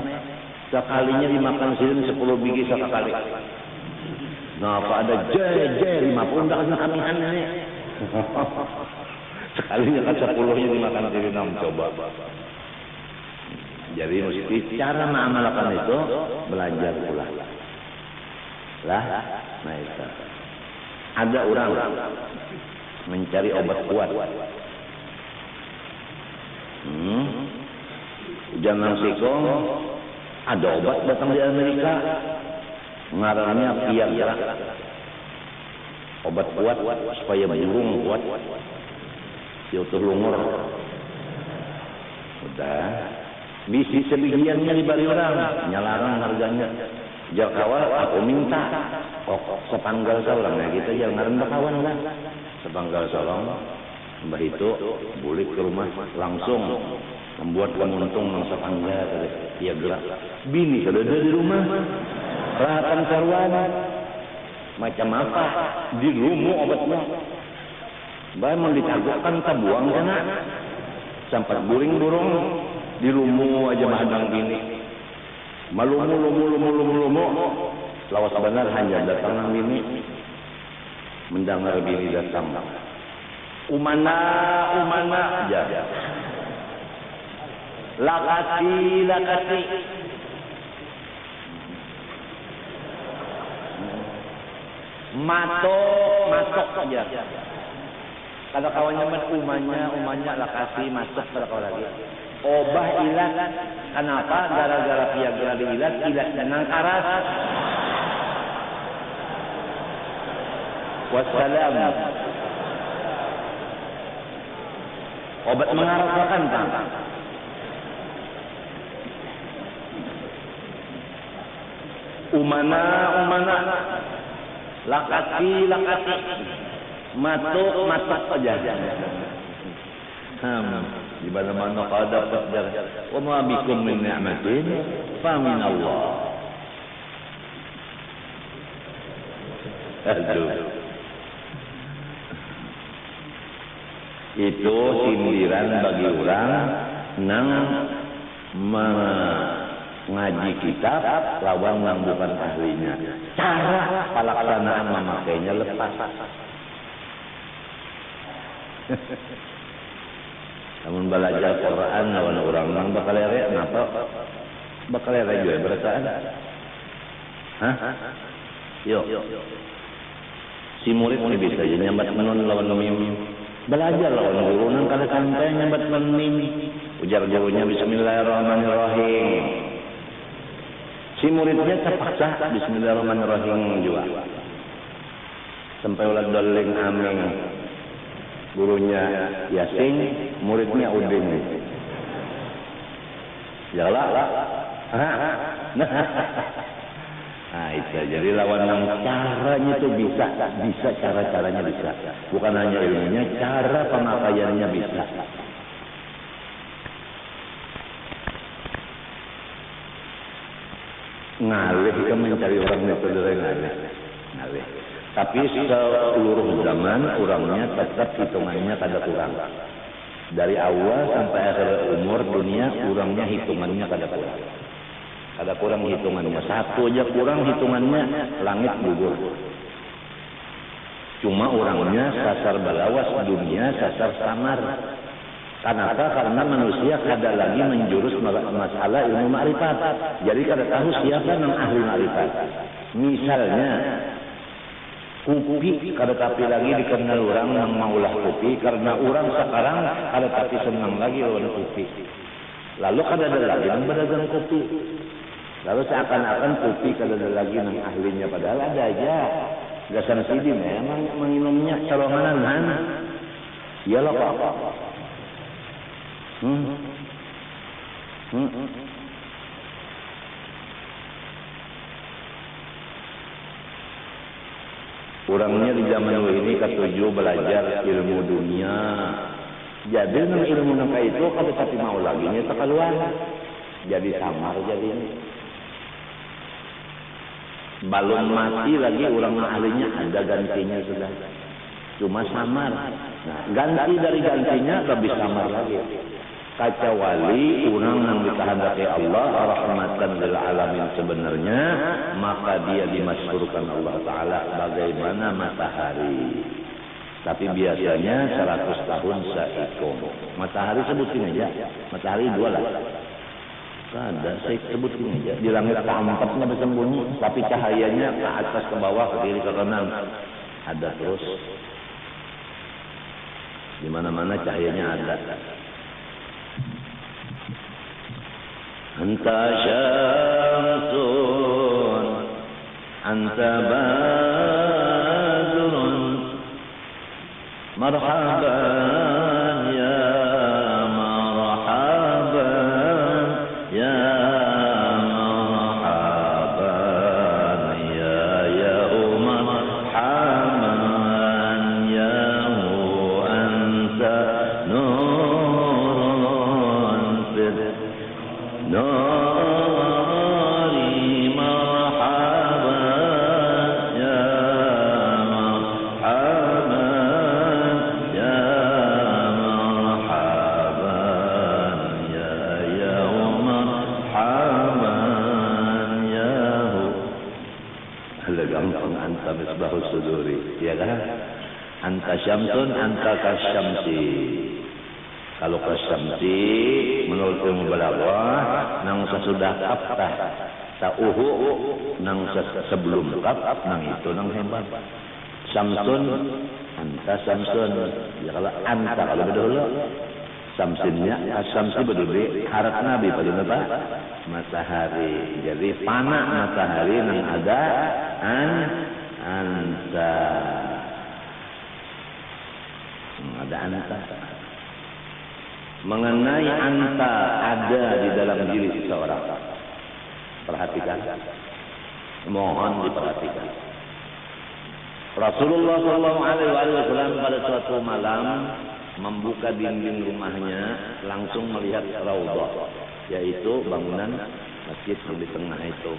Sekalinya dimakan silin 10 biji sekali. Nah, apa ada je 50 dah kena kamihan ini. Sekalinya kan 10-nya dimakan silin coba. Jadi mesti cara mengamalkan itu belajar pula. Lah, nah itu. Ada orang mencari obat kuat. Jangan sikong, ada obat datang di Amerika, ngarannya Viagra. Obat kuat supaya burung kuat, siutuh lumur. Udah, bisi sebagiannya diberi orang, nyalarang harganya. Jauh awal aku minta, sepanggal salam ya kita jangan ngaran bakawan lah. Sepanggal salam, mbah itu bulik ke rumah langsung membuat penguntung yang sepanggal dia gerak. Bini sudah ada di rumah, rahatan sarwan, macam apa di rumah obatnya. Mbah mau ditagukkan tabuang sana, sampai buring burung di rumah aja mahadang bini. Malumu, lawas benar hanya datang nang bini, mendengar bini datang. Umana, ya. Lakati. Masuk saja. Kalau kawannya umanya lakasi masuk pada kawan lagi. Obah ilat, kenapa? Gara-gara Viagra ilat danang karas. Wassalam. Obat mengarahkan Pak. Umana. Lakati. Matuk saja. Di mana-mana ada qadar. Wa ma bikum min ni'matin fa min Allah. Itu sindiran bagi orang nang mengaji kitab lawan nang bukan ahlinya. Cara pelaksanaan memakainya lepas. Namun belajar Quran lawan orang nang bakal ere napa? Bakal ere juga berasaan. Hah? Yo. Si murid ini bisa jadi nyambat menun lawan mim. Belajar lawan guru nang kada santai nyambat mim. Ujar gurunya bismillahirrahmanirrahim. Si muridnya terpaksa bismillahirrahmanirrahim juga. Sampai ulah doling amin. Gurunya Yasin, muridnya Udin. Yalah. Nah itu jadi lawan yang caranya itu bisa cara-caranya bisa. Bukan hanya ilmunya, cara pemakaiannya bisa. Ngalih kita mencari orang metode ngalih. Tapi seluruh zaman orangnya tetap hitungannya kada kurang. Dari awal sampai akhir umur dunia orangnya hitungannya kada kurang. Kada kurang hitungannya. Satu aja kurang hitungannya langit gugur. Cuma orangnya sasar balawas dunia sasar samar. Kenapa? Karena manusia kada lagi menjurus masalah ilmu ma'rifat. Jadi kada tahu siapa yang ahli ma'rifat. Misalnya kopi kada tapi lagi dikenal orang yang maulah kopi karena orang sekarang kada tapi senang lagi lawan kopi. Lalu kada ada lagi yang berdagang kopi. Lalu seakan-akan kopi kada ada lagi yang ahlinya padahal ada aja. Gasan sidi memang menginumnya caronganan han. Iyalah Pak. Orangnya di zaman ini ketujuh belajar ilmu dunia. Jadi ilmu nangka itu kalau tapi mau lagi nya keluar. Jadi samar jadi ini. Belum mati lagi orang ahlinya ada gantinya sudah. Cuma samar. Nah, ganti dari gantinya lebih samar lagi. Kecuali orang yang dikehendaki Allah rahmatan lil alamin sebenarnya, maka dia dimasyhurkan Allah Ta'ala bagaimana matahari. Tapi biasanya 100 tahun seikung. Matahari sebutin aja. Matahari 2 lah. Ada, saya sebutin aja. Di langit keempatnya bersembunyi, tapi cahayanya ke atas, ke bawah, ke kiri, ke kanan. Ada terus. Di mana-mana cahayanya ada. Anta syamsun, anta badrun, marhaban ya marhaban ya marhaban ya yauma marhaban ya hu anta nurun fid nuri marhaban ya marhaban ya marhaban ya yauma marhaban ya hu. Hal gampang anta misbahus suduri, ya kan? Anta syamsun, anta kasyamsi. Kalau kasyamsi menurut ilmu balaghah nang sesudah kaftah sauhu nang sebelum kaf nang itu nang hebat. Syamsun anta syamsun. Ya kalau anta kalau berdahulu samsinnya asyamsi berdua harap nabi pada apa? Matahari. Jadi panah matahari nang ada anta. Ada anta. Mengenai anta ada di dalam diri seseorang. Perhatikan. Mohon diperhatikan. Rasulullah SAW pada suatu malam membuka dinding rumahnya, langsung melihat raudhah, yaitu bangunan masjid di tengah itu.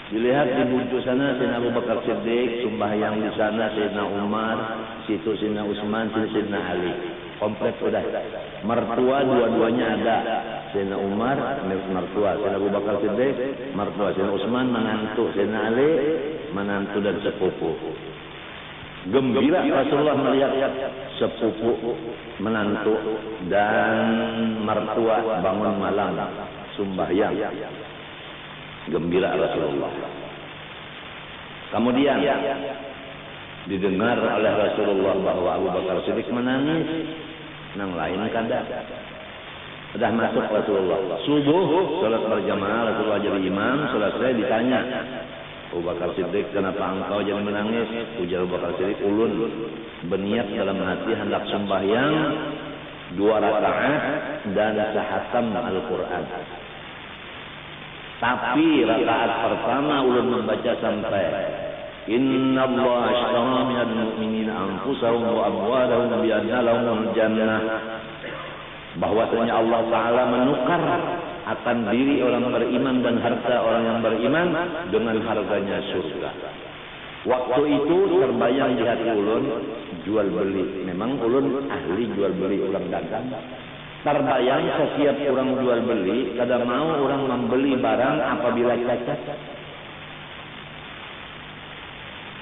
Dilihat di bujur sana Sayyidina Abu Bakar Siddiq, sembahyang di sana Sayyidina Umar, situ Sayyidina Utsman, Sayyidina Ali. Kompleks sudah. Mertua dua-duanya ada. Sayyidina Umar mertua, Sayyidina Abu Bakar Siddiq mertua, Sayyidina Utsman menantu, Sayyidina Ali menantu dan sepupu. Gembira Rasulullah melihat sepupu, menantu dan mertua bangun malam sembahyang. Gembira Rasulullah. Kemudian didengar oleh Rasulullah bahwa Abu Bakar Siddiq menangis. Nang lain kada. Sudah masuk Rasulullah. Subuh, salat berjamaah, Rasulullah jadi imam. Selesai ditanya, Abu Bakar Siddiq, kenapa engkau jadi menangis? Ujar Abu Bakar Siddiq, ulun berniat dalam hati hendak sembahyang 2 rakaat dan sehatam Al-Quran. Tapi rakaat pertama ulun membaca sampai Inna Allah ashtara minal mu'minina anfusahum wa amwalahum bi anna lahumul jannah. Bahwasanya Allah Ta'ala menukar akan diri orang beriman dan harta orang yang beriman dengan harganya surga. Waktu itu terbayang di hati ulun jual beli. Memang ulun ahli jual beli, orang dagang. Terbayang setiap orang jual beli, kada mau orang membeli barang apabila cacat.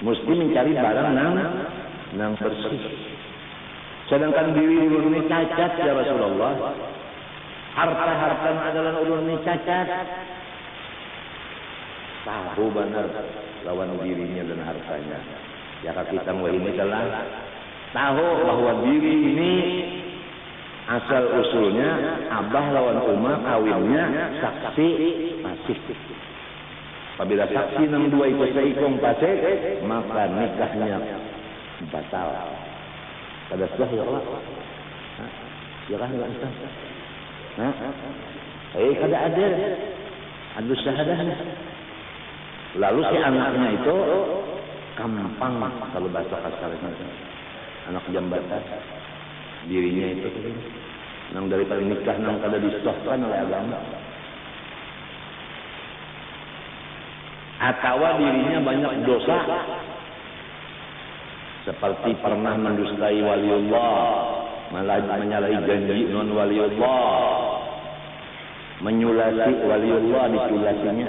Mesti mencari barang nang bersih. Sedangkan diri ulun ini cacat ya Rasulullah. Harta-harta adalah ulun ini cacat. Tahu benar lawan dirinya dan hartanya. Ya kita ini telah tahu bahwa diri ini asal usulnya abah lawan umah kawinnya saksi pasik. Apabila saksi nang dua itu seikung pasik, maka nikahnya batal. Kada sah ya Allah. Ya kan enggak sah. Kada ada. Adu syahadahnya. Lalu si anaknya itu kampang kalau bahasa kasarnya. Anak jambatan. Dirinya itu nang daripada nikah nang kada disahkan oleh agama. atau dirinya banyak dosa, seperti pernah mendustai waliullah, menyalahi janji non waliullah, menyulasi waliullah, diculasinya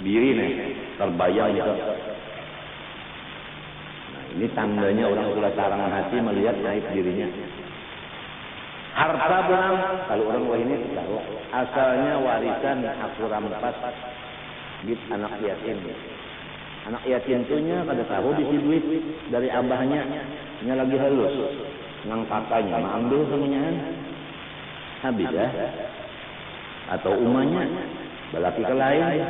diri nih terbayang gitu. Nah, ini tandanya orang sudah sarangan hati melihat naik dirinya. Harta bilang, kalau orang wah ini tahu asalnya warisan aku rampas gitu anak yatim. Anak yatim tuhnya kada tahu bisi duit dari abahnya, nya lagi halus nang kakaknya mah ambil semuanya habis ya. Atau umahnya balaki ke lain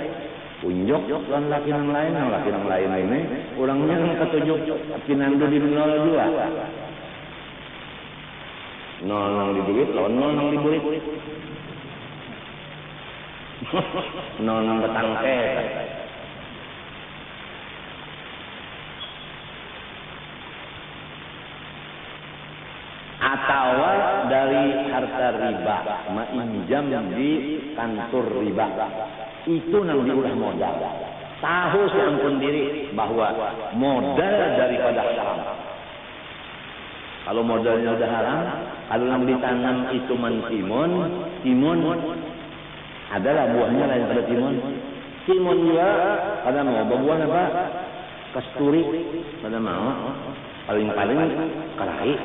unjok lan laki nang lain ini orangnya nang ketujuh pinandu di 02 nol di duit, nol di duit, nol ketangke. Atau dari harta riba, mainjam di kantor riba, itu nang diulah modal. Tahu si ampun diri bahwa modal daripada haram. Kalau modalnya udah haram, kalau yang ditanam itu timun adalah buahnya lain pada timun. Timun juga pada mau buah apa? Kasturi pada mau. Paling-paling karahi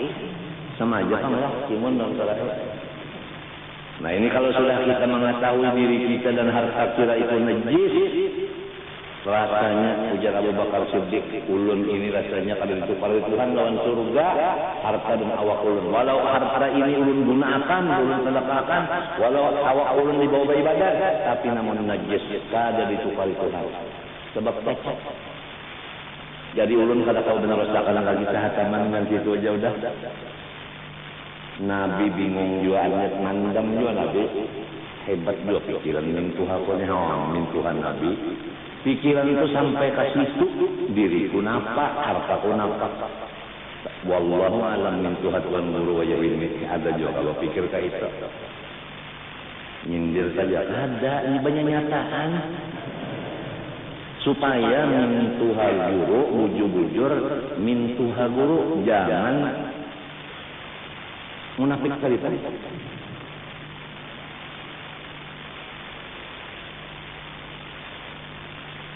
sama aja kan lah timun dan karahi. Nah ini kalau sudah kita mengetahui diri kita dan harta kita itu najis, rasanya ujar Abu Bakar Siddiq, ulun ini rasanya kalau ditukar Tuhan lawan surga, harta dan awak ulun. Walau harta ini ulun gunakan, ulun sedekahkan, walau awak ulun dibawa ibadah, tapi namun najis kada ditukar Tuhan. Sebab tekok. Jadi ulun kada tahu benar usahakan lagi sahataman dengan situ aja udah. Nabi bingung juga, ayat mandam juga Nabi. Hebat juga pikiran min Tuhan Nabi. Pikiran itu sampai ke situ, diriku napa, hartaku napa. Wallahu alam min Tuhan guru wajah ini. Ada juga kalau pikir kayak itu. Nyindir saja. Ada, ini banyak nyataan. Supaya min Tuhan guru, bujur-bujur, min Tuhan guru, jangan munafik kali tadi.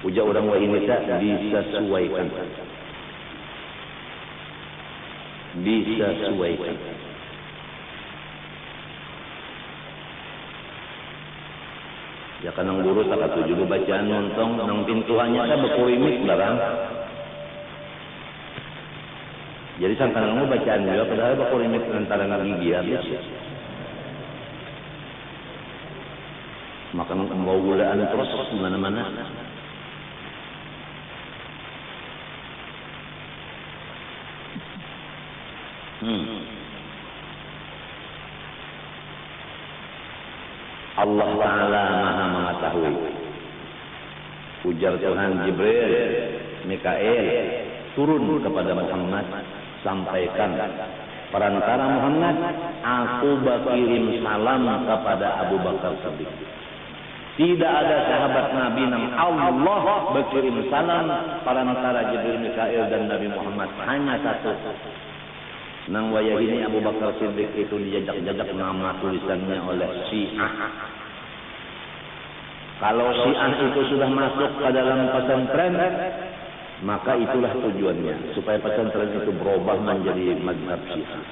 Ujar orang wah ini disesuaikan. Ya kan nang guru tak katuju bacaan montong nang pintuannya tak berkuimik barang. Jadi sangka nang bacaan juga padahal berkuimik antara gigi habis. Maka mau gulaan terus mana-mana. Allah Ta'ala maha mengetahui. Ujar Tuhan Jibril, Mikail turun kepada Muhammad, sampaikan perantara Muhammad, aku berkirim salam kepada Abu Bakar Siddiq. Tidak ada sahabat Nabi yang Allah berkirim salam perantara Jibril, Mikail dan Nabi Muhammad, hanya satu. Nang wayah ini Abu Bakar Siddiq itu dijajak-jajak nama tulisannya oleh Syiah. Kalau Syiah itu sudah masuk ke dalam pesantren, maka itulah tujuannya, supaya pesantren itu berubah menjadi mazhab Syiah.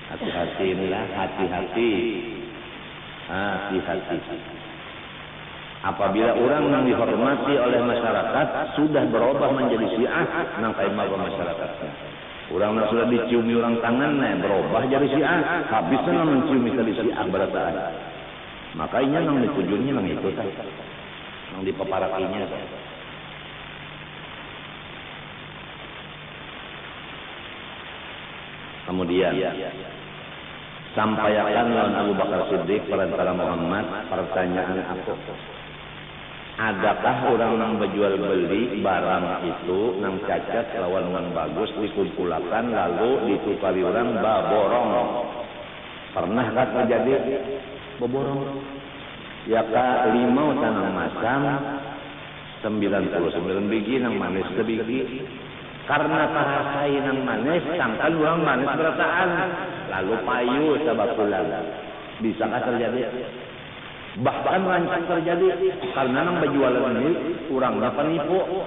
Hati-hati inilah, hati-hati. Apabila orang yang dihormati oleh masyarakat sudah berubah menjadi Syiah, nang kaimah masyarakatnya. Orang yang sudah diciumi orang tangan, berubah jadi Syiah, habisnya menciumi tadi Syiah berataan. Makanya nang ditujuannya nang itu kan, nang dipaparakinya. Kemudian sampaikan lawan Abu Bakar Siddiq perantara Muhammad pertanyaan aku. Adakah orang yang berjual beli barang itu nang cacat lawan nang bagus dikumpulkan lalu ditukari orang baborong? Pernahkah terjadi baborong? Ya ka limau tanang masam 99 biji nang manis sebiji. Karena parasai nang manis, sangkan uang manis berataan. Lalu payu sabakulan. Bisakah terjadi? Bahkan rancang terjadi. Karena nang berjualan ini, kurangnya penipu.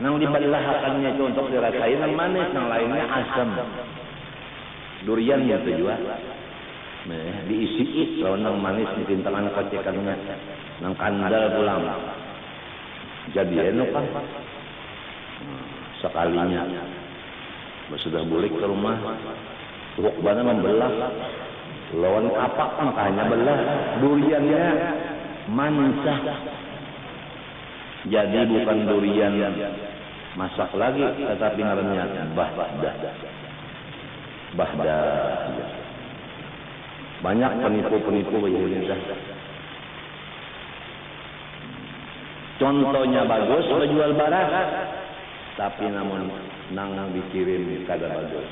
Nang dibelahakannya itu untuk dirasain nang manis, nang lainnya asam. Durian itu juga. Diisi lawan nang manis ditintangan kocekannya. Nang kandal pulang. Jadi kan sekalinya sudah balik ke rumah rukbana membelah lawan kapak makanya belah duriannya manisah jadi bukan durian masak lagi tetapi ngarannya bahda banyak penipu-penipu begini. Contohnya bagus menjual barang tapi namun nang dikirim kada bagus.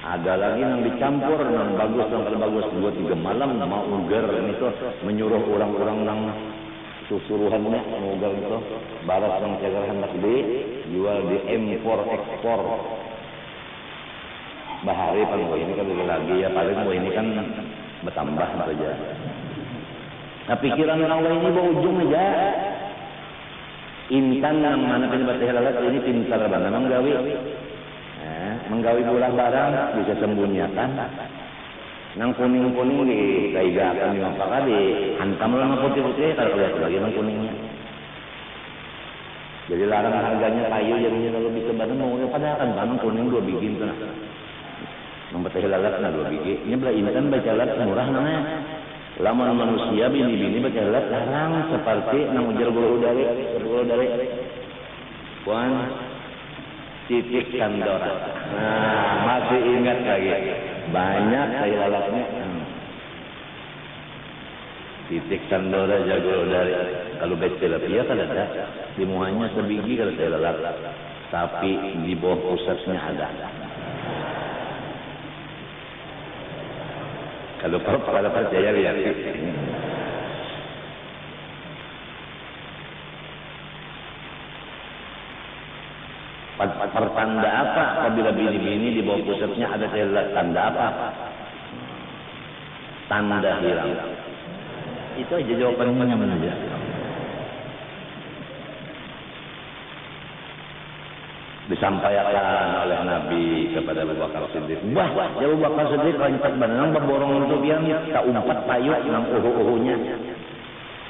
Ada lagi nang dicampur nang bagus nang kada bagus 2-3 malam mau ugar itu menyuruh orang-orang nang susuruhannya ugar itu baras nang cegar hendak dijual di impor ekspor. Bahari pan ini kan lagi ya paling ini kan bertambah saja. Nah pikiran orang lain ini berujung aja. Intan yang mana penyebab halalat ini pintar banget menggawi bola barang bisa sembunyikan. Nang kuning-kuning di kaigakan yang apa kali hantam lama putih-putih kalau lihat lagi nang kuningnya. Jadi larang harganya kayu jadinya kalau bisa barang mau padahal kan barang kuning 2 biji itu nah. Nang betah halalat nah 2 biji. Ini belah intan baca lalat murah namanya. Lamun manusia bini-bini berjalan larang seperti nang ujar bulu dari Puan Titik Kandora. Nah, masih ingat lagi. Banyak saya lalatnya. Titik Kandora jago dari. Kalau becelapia kan ada. Di muanya sebiji kalau saya lalat. Tapi di bawah pusatnya ada. Kalau pada percaya lihat. Pertanda apa apabila bini-bini di bawah pusatnya ada tanda apa? Tanda hilang. Itu aja jawabannya mana aja. Disampaikan oleh Nabi kepada Abu Bakar Siddiq. Wah, Abu Bakar Siddiq lancar benang berborong untuk dia tak umpat payuk nang uhu-uhunya.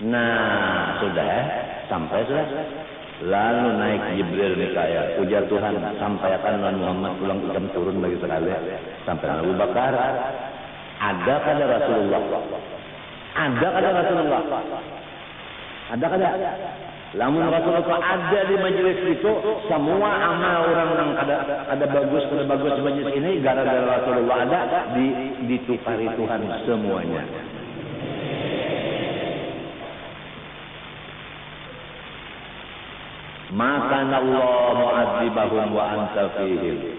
Nah, sudah sampai sudah. Lalu naik Jibril Mikail, ujar Tuhan, sampaikan Muhammad pulang ucap turun bagi sekali. Sampai Abu Bakar, ada kada Rasulullah? Ada kada Rasulullah? Ada kada? Lamun Rasulullah ada di majelis itu, semua amal orang yang ada bagus majelis ini gara-gara Rasulullah ada ditukari Tuhan semuanya. Maka Allah mu'adzibahum wa anta fihim.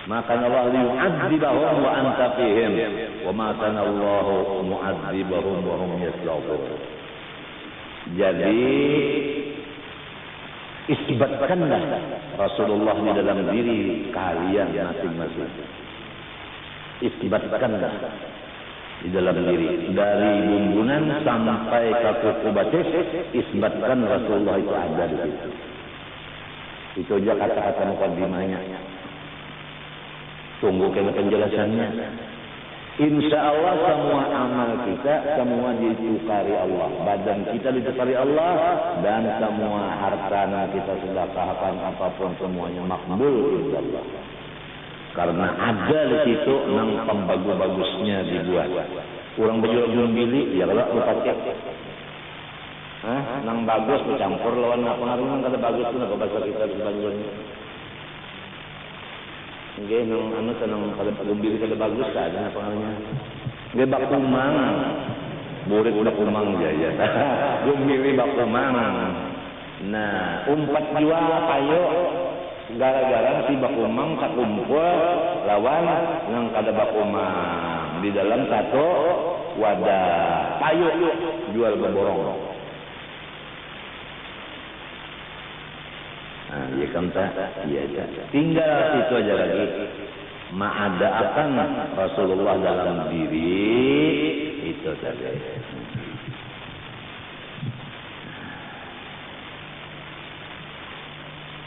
Maka Allah yu'adzibahum wa anta fihim. Wa ma kana Allah mu'adzibahum wa hum yastaghfirun. Jadi isbatkanlah Rasulullah di dalam diri kalian masing-masing. Isbatkanlah di dalam diri dari bumbunan sampai ke kuku batis, isbatkan Rasulullah itu ada di situ. Itu aja kata-kata mukaddimahnya. Tunggu ke penjelasannya. Insya Allah semua amal kita semua ditukari Allah, badan kita ditukari Allah, dan semua harta kita sedekahkan apapun semuanya makbul insyaallah. Karena ada di situ nang pembagus-bagusnya dibuat. Orang berjual beli ya kalau pakai. Nang bagus bercampur lawan pengaruh nang kada bagus tu nak bahasa kita sebanjurnya. Nggih nang anu senang kada beli kada bagus ada pengaruhnya. Nggih bak kumang. Murid udah kumang ya. Gumili bak kumang. Nah, umpat jual payo gara-gara si bakumang tak kumpul lawan nang kada bakumang di dalam satu wadah payu jual berborong. kan tak? Iya. Tinggal itu aja lagi. Ma'ada'akan Rasulullah dalam diri itu tadi.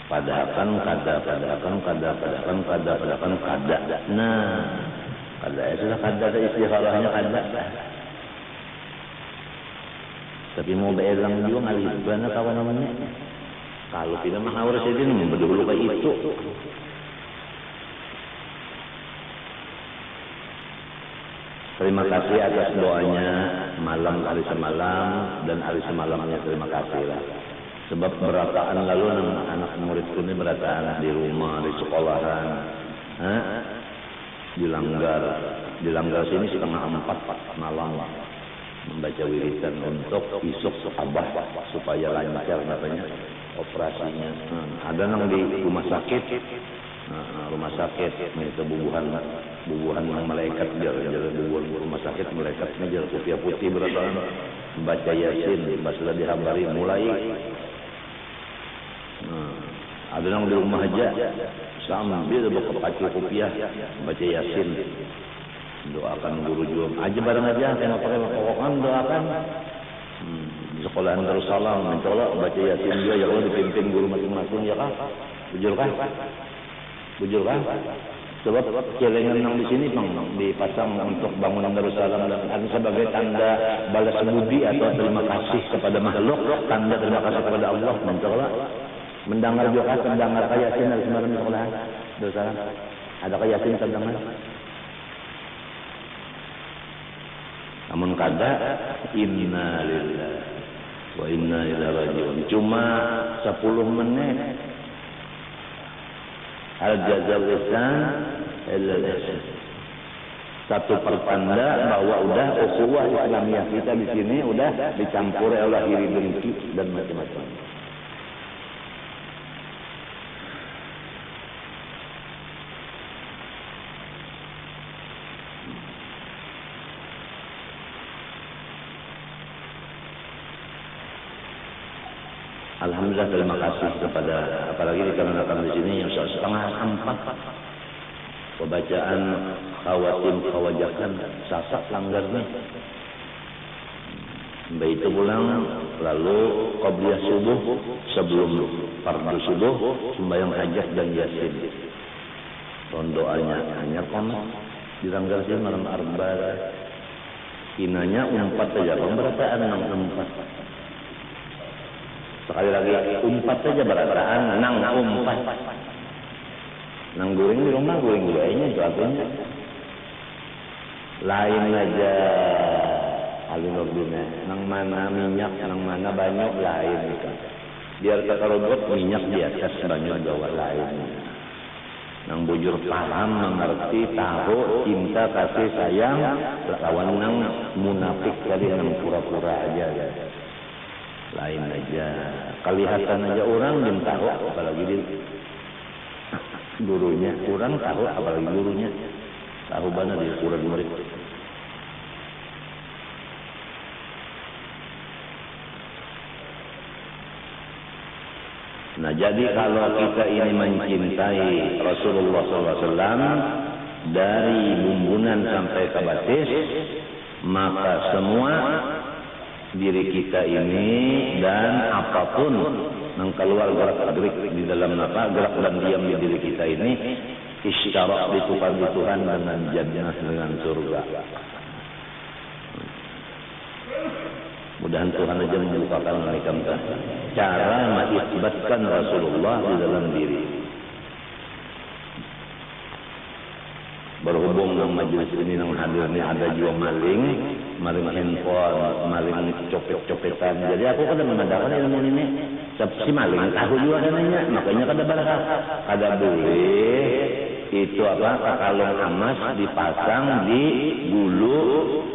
Padakan kada. Nah, kada itu sudah kada istikharahnya kada. Tapi mau beelang juga ngalih gimana kawan namanya. Kalau tidak mah harus jadi berdulu kayak itu. Terima kasih atas doanya malam hari semalam dan hari semalamnya terima kasih lah. Sebab berataan lalu anak muridku ini berataan di rumah, di sekolahan, di langgar sini setengah 4 malam membaca wiridan untuk isuk abah supaya lancar katanya operasinya. Ada nang di rumah sakit itu bubuhan yang malaikat jalan bubuhan rumah sakit malaikatnya jalan putih berataan membaca yasin baslah dihabari mulai. Ada yang di rumah aja sambil berpakai kopiah baca yasin doakan guru juga aja bareng aja kena pakai pokoknya doakan sekolahan Darussalam mencoba baca yasin juga ya Allah dipimpin guru masing-masing ya kah bujur kah sebab celengan yang di sini bang dipasang untuk bangunan Darussalam dan sebagai tanda balas budi atau terima kasih kepada makhluk tanda terima kasih kepada Allah mencoba mendengar juga terdengar yasin dari semalam di sekolah Darussalam ada yasin terdengar namun kada inna lillahi wa inna ilaihi raji'un cuma 10 menit al jazal ihsan illa ihsan satu pertanda bahwa udah ukhuwah Islamiyah kita di sini udah dicampuri oleh iri dengki dan macam-macam. Alhamdulillah terima kasih kepada apalagi dikarenakan di sini yang setengah 4 pembacaan khawajakan sasak langgarnya. Baik itu pulang lalu qabliyah subuh sebelum fardu subuh sembahyang hajat dan yasin. Doanya hanya di langgar sini malam arba. Inanya 4 saja pemberataan 4. Sekali lagi 4 saja berataan nang 4 nang goreng di rumah goreng gulainya itu artinya lain aja alunorduna nang mana minyak nang mana banyak lain gitu. Biar kekarobot minyak di atas banyak bawah lain nang bujur paham mengerti tahu cinta kasih sayang lawan nang munafik tadi nang pura-pura aja lain aja kelihatan aja orang belum tahu apalagi di gurunya orang tahu apalagi gurunya tahu mana di ukuran murid. Nah jadi kalau kita ini mencintai Rasulullah SAW dari bumbunan sampai ke batis maka semua diri kita ini dan apapun yang keluar gerak-gerik di dalam gerak dan diam di diri kita ini isyarat ditukar di Tuhan dengan jannah dengan surga. Mudah-mudahan Tuhan aja membukakan mereka cara mengisbatkan Rasulullah di dalam diri. Berhubung dengan majelis ini yang hadir ini ada juga maling handphone, maling copet-copetan. Jadi aku kada memandangkan ilmu ini si maling tahu juga katanya, makanya kada barakah. Kada boleh itu kalung emas dipasang di bulu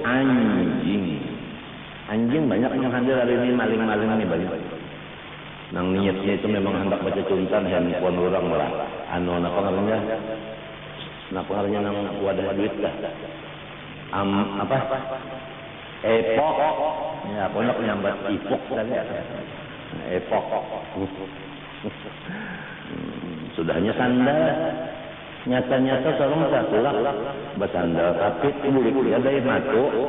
anjing. Anjing banyak yang hadir hari ini maling-maling ini banyak. Nang niatnya itu memang hendak baca cuntan handphone orang lah. Apa namanya? Pengaruhnya nang wadah duit lah. Epok. Ya, pokoknya nyambat ipok tadi. Epok. Sudahnya sandal. Nyata-nyata sorong satulah bersandal tapi mulut dia dari matu.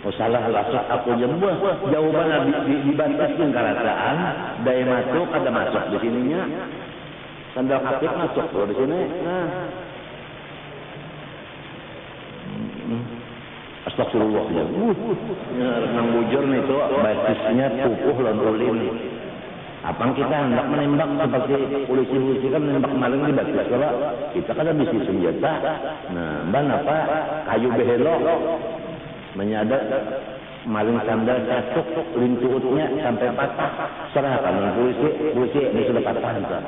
Oh salah lasuk aku jembus. Jawaban dibataskan kerasaan dari matu kada masuk di sininya. Sandal kapit masuk tuh di sini. Nah. Astagfirullah ya. Nang bujur nih tuh batisnya pupuh lon ulin. Apang kita hendak menembak seperti polisi-polisi kan menembak maling di batis kalau kita kan bisa senjata. Nah, ban apa kayu behelok menyadap maling sandal catuk lintuutnya sampai patah. Serahkan polisi ini sudah patah entah.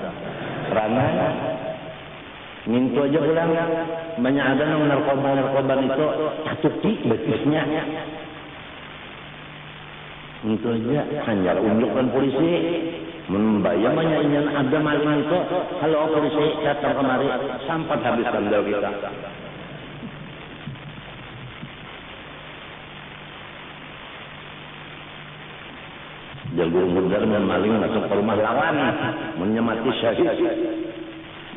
Karena mintu aja ulang menyadap narkoba itu catuki batisnya. Itu aja hanya unjukkan polisi membayar menyanyian ada maling itu kalau polisi datang kemari sampai habis sandal kita. Jagur mudar dan maling masuk ke rumah lawan menyemati syahid.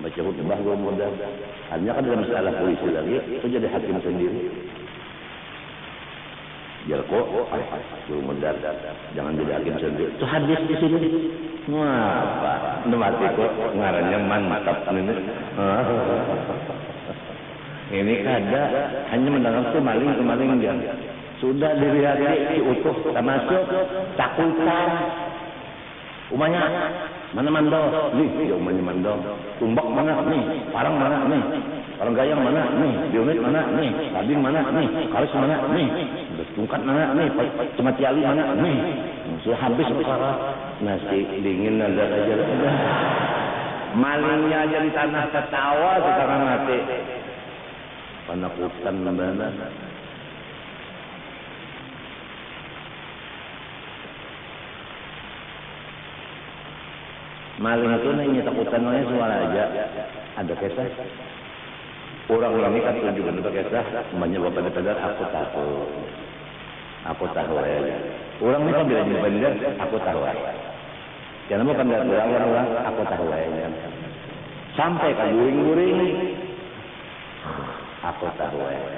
Baca khutbah guru mudar. Hanya kan dalam masalah polisi lagi itu jadi hakim sendiri. Jalko, guru mudar, jangan jadi hakim sendiri. Itu hadis di sini. Wah, apa? Mati kok ngarannya mantap ini. Ini kada hanya mendengar tuh maling dia. Sudah dilihat diutuh termasuk takutan. Umanya mana mandor? Nih, ya umanya mandor. Tumbak mana? Nih, parang mana? Nih, parang gayang mana? Nih, bionit mana? Nih, sabing mana? Nih, karis mana? Nih, tungkat mana? Nih, cuma tiali mana? Nih, sudah habis perkara. Nasi dingin ada saja. Malingnya aja di tanah ketawa sekarang mati. Penakutan benar. Maling itu nanya takutan oleh suara aja. Ada kisah. Orang ini kan tunjukkan itu kisah. Namanya bapak sadar aku takut. Aku tahu aja. Orang ini kan bila jadi bandar, aku tahu aja. Jangan bukan dari orang, aku tahu aja. Sampai ke guring-guring. Aku tahu aja.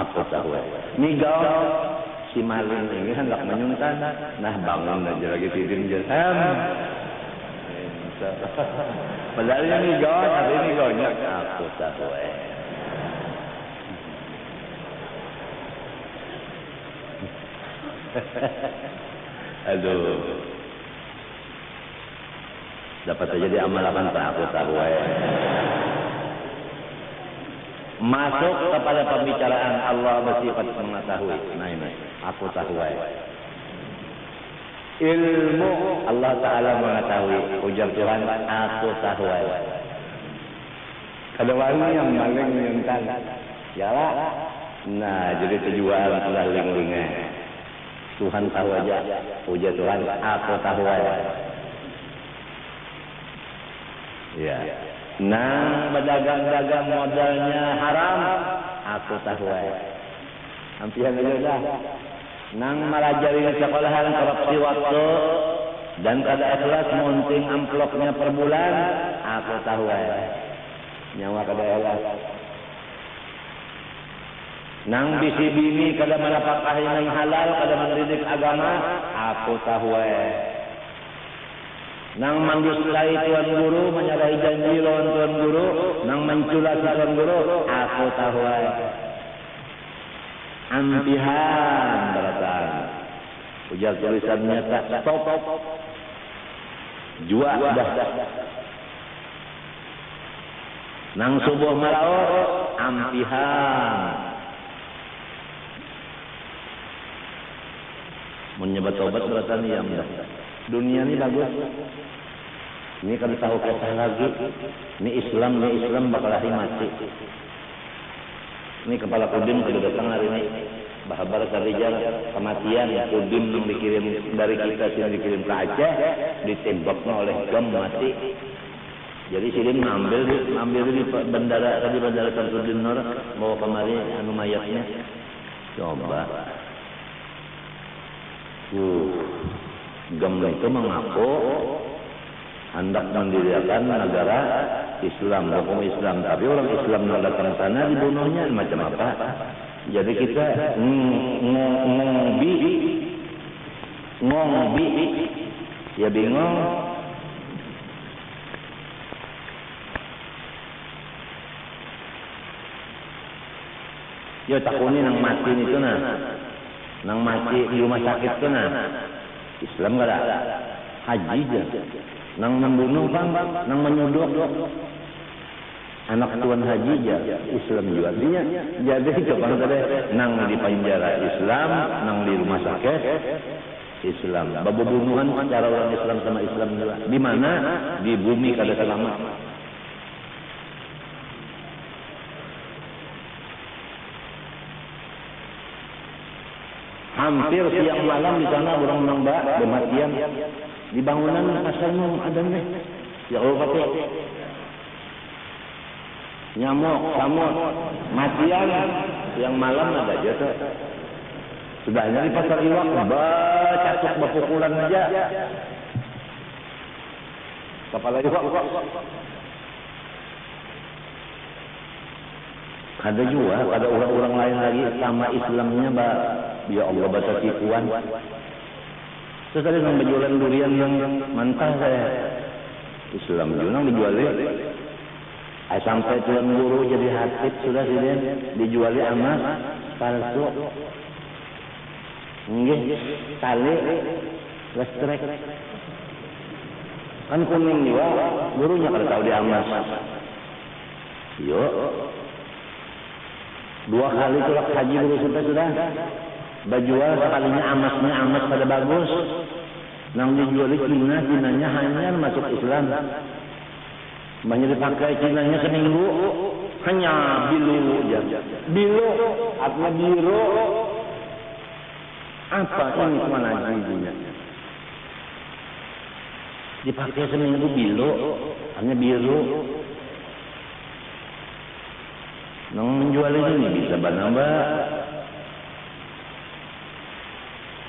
Aku tahu aja. Migau. Si maling ini hendak menyuntan, nah bangun aja lagi tidur jam. Padahal ini gawat, hari ini gawatnya aku tahu. Aduh, dapat saja diamalkan tak aku tahu. Masuk kepada pembicaraan Allah bersifat mengetahui. Nah ini, aku tahu. Ilmu Allah Ta'ala mengetahui. Ujar Tuhan, aku tahu. Kedua yang maling menyuntan. Yalah. Nah, jadi tujuan sudah ling-lingnya. Tuhan tahu aja. Ujar Tuhan, aku tahu. Ya. Nang berdagang-dagang modalnya haram, aku tahu. Hampihan aja dah. Nang melajari sekolahan korupsi waktu dan kada ikhlas munting amplopnya per bulan, aku tahu. Nyawa kada ikhlas. Nang bisi bini kada menapakahi yang halal, kada mendidik agama, aku tahu. Nang manduskai tuan guru, menyalahi janji lawan tuan guru, nang menculasi tuan guru, aku tahu. Ampihan beratan. Ujar tulisannya tak stop. Jua dah. Nang subuh malaut, ampihan. Menyebat obat beratan yang dunia ini bagus. Ini kan tahu kisah lagi. Ini Islam bakal mati. Ini kepala Kodim sudah datang hari ini. Bahabar Sarija kematian Kodim yang dikirim dari kita sini dikirim ke Aceh, ditembaknya oleh gam mati. Jadi sini ngambil di bandara Samsudin Nur, bawa kemari anu mayatnya. Coba. Gam itu mengaku hendak mendirikan negara Islam, hukum Islam. Tapi orang Islam yang datang sana dibunuhnya macam apa? Jadi kita ngombi, ya bingung. Ya takuni nang mati itu nang mati di rumah sakit itu Islam gak ada, haji aja. Nang membunuh bang, nang menyodok anak tuan haji aja, Islam juga. Artinya jadi coba tadi nang di penjara Islam, nang di rumah sakit Islam. Babubunuhan cara orang Islam sama Islam juga. Di mana? Di bumi kada selamat. Hampir siang malam di sana orang nambah kematian di bangunan asalnya ada nih. Ya Allah pakai nyamuk, samut, matian siang malam ada aja tuh. Sudahnya di pasar iwak bacatuk bapukulan aja. Kepala iwak. Ada juga, ada orang-orang lain lagi sama Islamnya, ya Allah baca tipuan. Terus tadi yang berjualan durian yang mantap saya. Islam juga yang dijualin. Sampai tuan guru jadi hatib sudah sih dijuali emas palsu. Nggih, tali lestrek. Kan kuning juga, gurunya kada tahu dia emas. Yo. 2 kali tulak haji guru sudah bajual sekalinya emas pada bagus nang dijual Cinanya hanya masuk Islam banyak dipakai Cinanya seminggu hanya bilu artinya biru apa ini mana hajinya dipakai seminggu bilu hanya biru. Nang menjual ini bisa nambah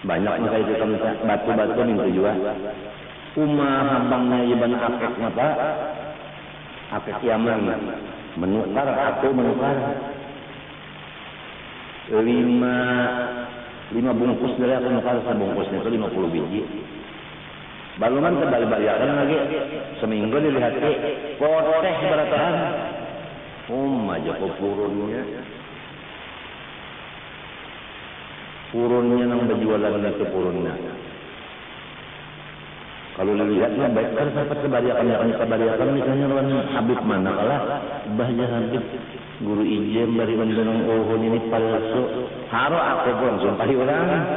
banyak maka itu kami batu-batu minta jual. Hambangnya Ibn Akek mata Akek Yaman menukar aku menukar 5 bungkus dari aku menukar sebungkusnya itu 50 biji. Baluman kebalik-balikan lagi seminggu dilihat poteh berataan. Aja kok purunnya nang berjualan itu purunnya. Kalau dilihatnya baik kan dapat kebaliakan misalnya lawan Habib mana kalah bahaya Habib guru ijem dari mendenang ini palsu haro aku pun sumpahi orang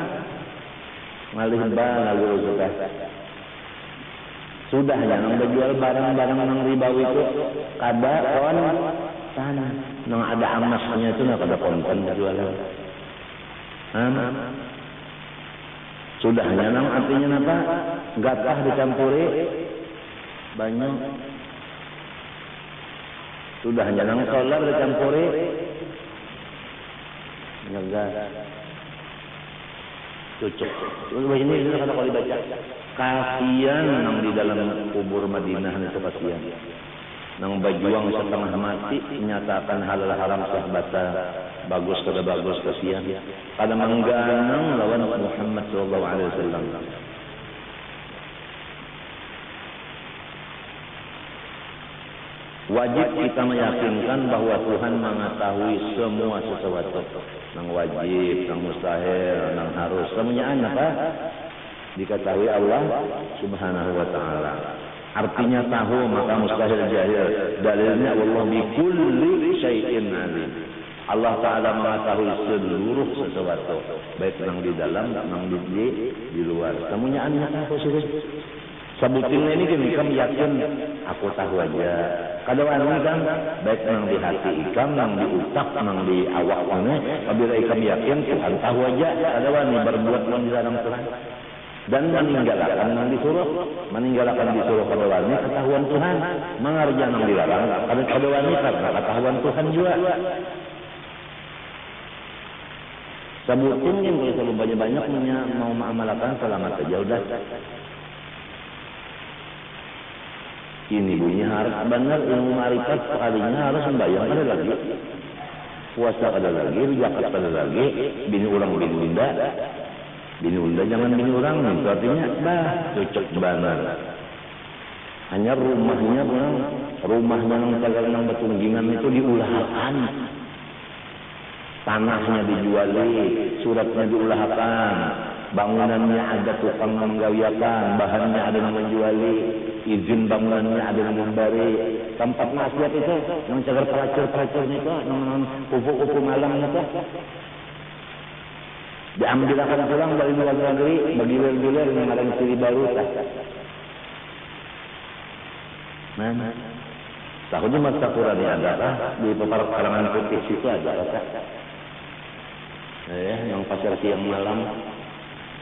ngalih bala guru sudah yang berjual barang-barang nang ribawi itu kada on sana nang ada emasnya itu nak ada konten jualan. Sudahnya nang artinya apa? Gatah dicampuri banyak. Sudahnya nang solar dicampuri nyegas. Cucuk. Terus ini kalau dibaca kasihan nang di dalam kubur Madinah itu kasihan. Nang berjuang setengah mati menyatakan halal haram sahabata bagus kada bagus kasihan kada mengganang lawan Muhammad sallallahu alaihi wasallam. Wajib kita meyakinkan bahwa Tuhan mengetahui semua sesuatu. Nang wajib, nang mustahil, nang harus semuanya apa? Diketahui Allah Subhanahu wa taala. Artinya tahu maka mustahil jahil. Dalilnya Allah bi kulli syai'in alim. Allah taala mengetahui seluruh sesuatu, baik nang di dalam, nang di luar. Semuanya anda tahu sudah. Sebutin ini kami yakin aku tahu aja. Kadang-kadang kan baik nang di hati ikam, nang di utak, nang di awak mana, apabila ikam yakin Tuhan tahu aja. Kadang-kadang berbuat menjarang Tuhan. Dan meninggalkan yang disuruh pada wanita ketahuan Tuhan, mengerjakan yang dilarang pada wanita karena ketahuan Tuhan juga. Sebutin yang kalau terlalu banyak mau mengamalkan selamat saja udah. Ini bunyi harus benar, ilmu ma'rifat sekalinya harus membayang ada lagi. Puasa ada lagi, zakat ada lagi, bini orang bini unda. Bini unda jangan bini orang, itu artinya cocok banget. Hanya rumahnya yang cagar betunggingan itu diulahkan. Tanahnya dijuali, suratnya diulahkan. Bangunannya ada tukang menggawiakan, bahannya ada yang menjuali, izin bangunannya ada yang memberi. Tempat maksiat itu, yang cagar pelacur-pelacurnya itu, yang kupu-kupu malam itu, diambilkan pulang dari luar negeri, bagi gilir yang ada yang siri baru. Mana? Tahunya masa Quran ini ada di peperangan putih situ ada yang pasar siang malam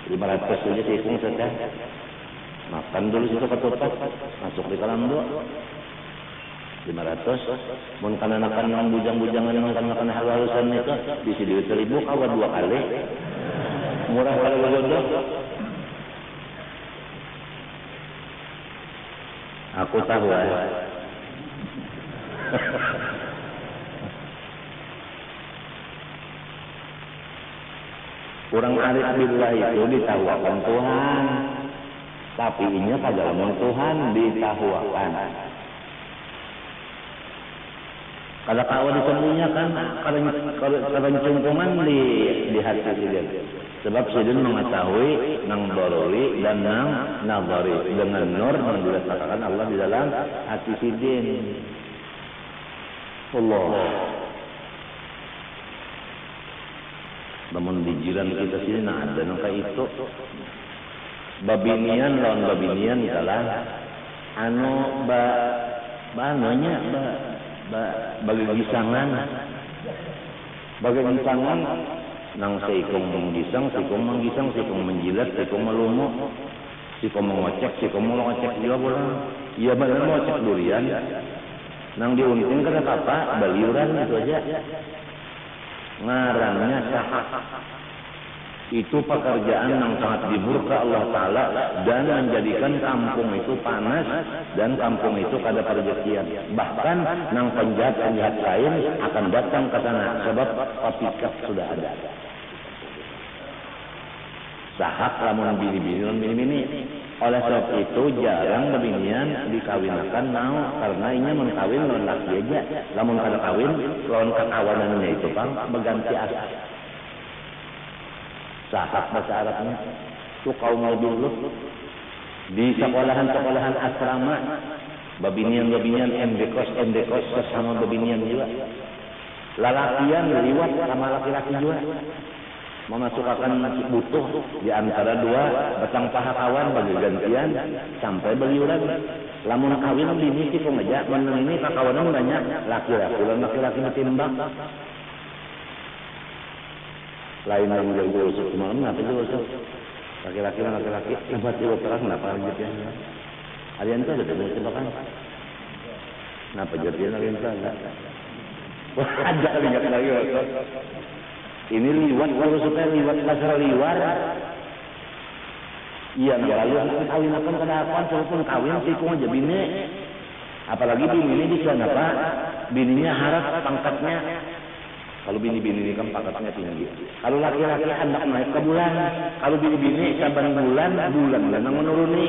500 saja tikung saja. Makan dulu situ ketupat, masuk di kolam dua 500. Mun kananakan yang bujang-bujangan yang makan halal-halusan itu di sini 1.000 kawa 2 kali. Murah kali bodoh. Aku tahu Orang arif billah itu ditahuakan Tuhan, tapi inya pada lamun Tuhan ditahuakan. Kalau kau disembunyikan, kalau cungkuman di hati sidin. Sebab sidin mengetahui nang dorori dan nang nazari dengan nur yang diletakkan Allah di dalam hati sidin. Allah. Namun di jiran kita sini ada nang kayak itu. Babinian lawan babinian adalah bagi gisangan nang seikung menggisang, seikung menggisang, seikung menjilat, seikung melumu, seikung mengocek, seikung mengocek juga boleh. Iya benar mengocek durian. Nang diunting kata apa? Baliuran itu aja. Ngarannya sahak. Itu pekerjaan yang sangat dimurka Allah Ta'ala dan menjadikan kampung itu panas dan kampung itu kada perjekian. Bahkan nang penjahat-penjahat lain akan datang ke sana sebab copycat sudah ada. Sahak lamun bini-bini. Oleh sebab itu jarang bebinian dikawinakan karena ini menkawin lawan laki aja. Lamun kada kawin lawan kekawanannya itu Bang berganti asal. Sahak bahasa Arabnya itu kaum dulu di sekolahan asrama babinian endekos sesama babinian juga lalakian liwat sama laki-laki juga memasukkan butuh di antara dua batang paha kawan bagi gantian sampai beliuran lamun kawin bini sih aja menang ini kakawanan banyak laki-laki ditimbang lain yang jago usuk malam kenapa jago usuk laki-laki ibat jago perang kenapa gitu ya harian itu ada yang tembakan kenapa jadinya harian itu ada lihat lagi usuk ini liwat kalau supaya liwat dasar liwar iya lalu kawin akan kedapan walaupun kawin sih kok aja bini apalagi bini ini bisa apa bininya harap pangkatnya. Kalau bini-bini ini kan pangkatnya tinggi. Kalau laki-laki hendak naik ke bulan. Kalau bini-bini saban bulan yang menuruni.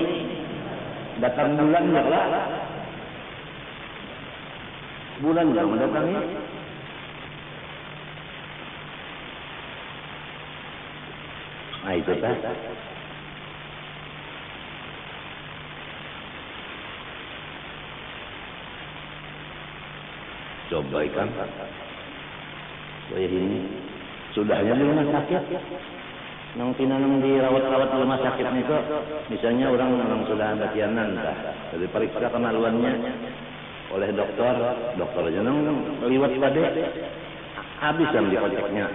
Datang bulan ya lah. Bulan yang mendatangi. Nah itu kan. Coba ikan. Saya ini sudahnya di rumah sakit nang tinanang dirawat-rawat di rumah sakit itu misalnya orang sudah ada tianan dari periksa kemaluannya oleh dokternya nang liwat pada habis yang dikoceknya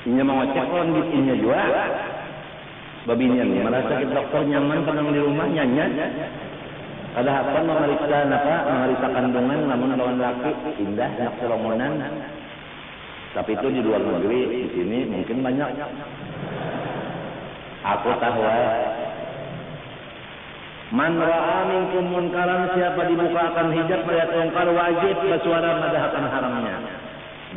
inya mengocek orang giginya juga babinya merasa dokter nyaman tenang di rumah nyanyi ada apa memeriksa kandungan namun lawan laki indah nak seromonan. Tapi itu di luar negeri, di sini mungkin banyak. Aku tahu Man ra'a minkum munkaran, siapa dibukakan hijab melihat mungkar wajib bersuara madahkan haramnya.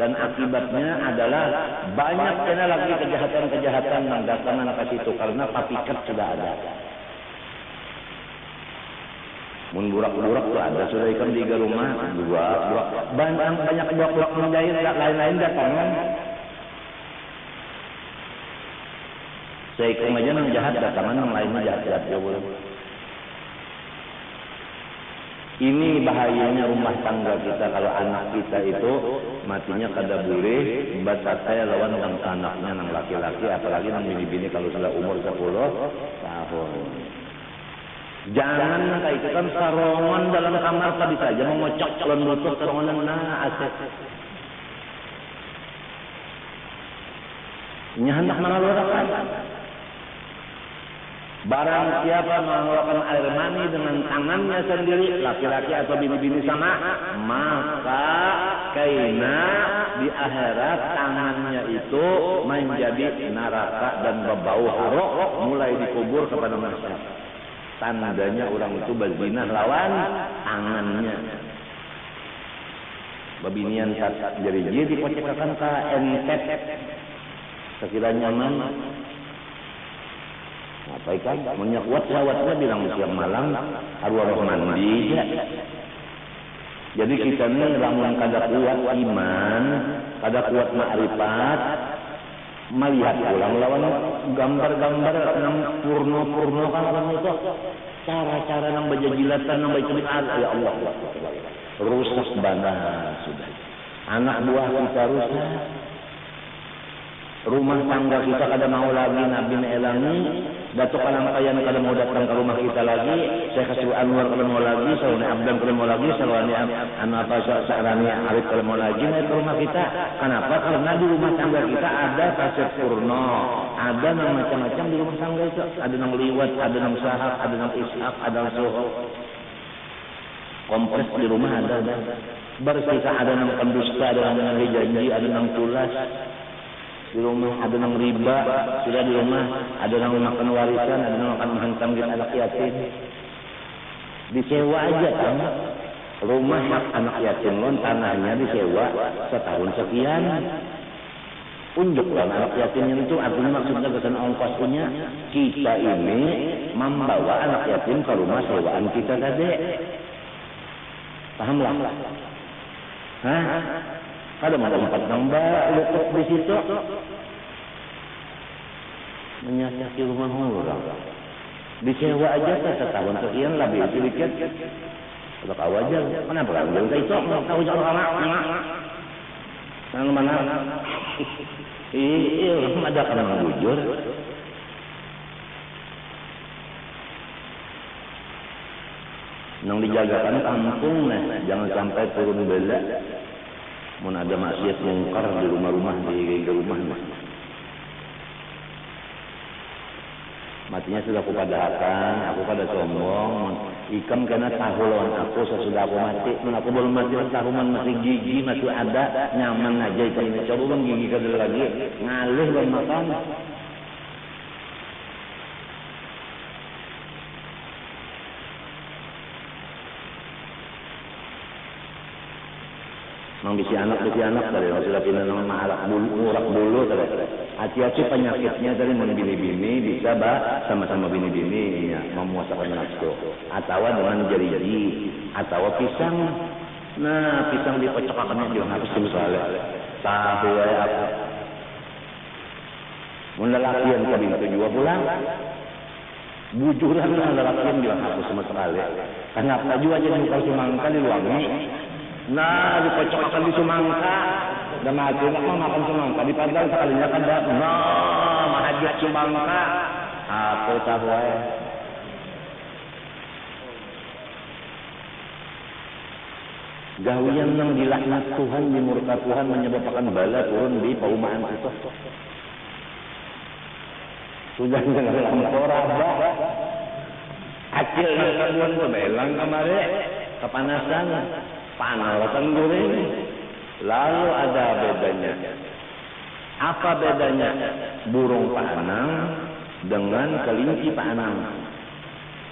Dan akibatnya adalah banyak kena lagi kejahatan-kejahatan yang datang ke situ karena papikat sudah ada. Mun burak-burak tuh ada sudah ikan 3 rumah, 2 burak. Banyak burak-burak menjahit lain-lain datangan. Seikung aja yang jahat datangan yang lainnya jahat-jahat ya boleh. Ini bahayanya rumah tangga kita kalau anak kita itu matinya kada boleh batasnya lawan yang anaknya yang laki-laki apalagi yang bini-bini kalau sudah umur 10 tahun. Jangan kayak itu kan sarongan dalam kamar tadi saja mengocok calon lutut sarongan aset. Ini hendak mengeluarkan. Barang siapa mengeluarkan air mani dengan tangannya sendiri, laki-laki atau bini-bini sama, maka kaina di akhirat tangannya itu menjadi neraka dan berbau harok mulai dikubur kepada manusia. Tandanya orang itu berzina lawan tangannya. Babinian jadi dipocekakan ke NTEP sekiranya nyaman. Apa ikan? Menyakuat sawatnya bilang siang malam arwah mandi ya. Jadi kita ni lamun kada kuat iman, kada kuat makrifat, melihat ulang lawan gambar-gambar nang purno kan itu cara-cara nang bajajilatan nang bajajilatan ya Allah rusak banget sudah. Anak buah kita rusak. Rumah tangga kita kada mau lagi Nabi elangi, Datuk Kalampayan kada mau datang ke rumah kita lagi, saya kasih Anwar kada mau lagi, Salwani Abdan kada mau lagi, Salwani Sa'rani Arif kada mau lagi naik ke rumah kita. Kenapa? Karena di rumah tangga kita ada kaset purno, ada yang macam-macam di rumah tangga itu, ada yang liwat, ada yang sahab, ada yang ishak, ada yang suhu. Kompres di rumah ada. Bersisa ada yang pendusta, ada yang janji, ada yang tulas. Di rumah ada yang riba, sudah di rumah ada yang makan warisan, ada yang makan menghantam di anak yatim. Disewa aja kan? Rumah hak anak yatim lon tanahnya disewa setahun sekian. Unjukkan anak yatimnya itu artinya maksudnya kesan ongkos punya kita ini membawa anak yatim ke rumah sewaan kita tadi. Pahamlah? Hah? Ada tempat nambah lutut di situ menyakiti rumah orang. Disewa aja setahun sekian lebih sedikit. Kalau kau aja, kenapa kan? Jadi itu kau jauh lama. Yang mana? Iya, ada kan yang bujur. Yang dijagakan kampung nah, jangan sampai turun bela. Mun ada maksiat mungkar di rumah-rumah di rumah matinya sudah aku padahkan, aku pada sombong ikam karena tahu lawan aku sesudah aku mati, mun aku belum mati tahuman masih gigi masih ada nyaman aja itu ini coba bang gigi kadal lagi ngalih bang makan. Mang bisi anak tadi sudah pindah nama marak bulu tadi. Hati-hati penyakitnya tadi mun bini-bini bisa sama-sama bini-bini ya memuasakan nafsu atau dengan jari-jari atau pisang. Nah, pisang dipecahkannya juga harus misalnya. Tahu ya apa. Mun lelakian ka bintu juga pulang. Bujuran lah lelakian juga harus sama sekali. Kenapa juga jadi kalau semangka di luangi. Nah, dipecahkan di semangka. Dan mati nak mau makan semangka di padang sekalinya kan dah. Nah, mahajat semangka. Aku tahu ya. Gawian yang dilaknat Tuhan, dimurka Tuhan menyebabkan bala turun di paumaan itu. Sudah dengan korabah. Acil nak kabuan tu belang kemarin kepanasan. Panalasan goreng. Lalu ada bedanya. Apa bedanya burung panang dengan kelinci panang?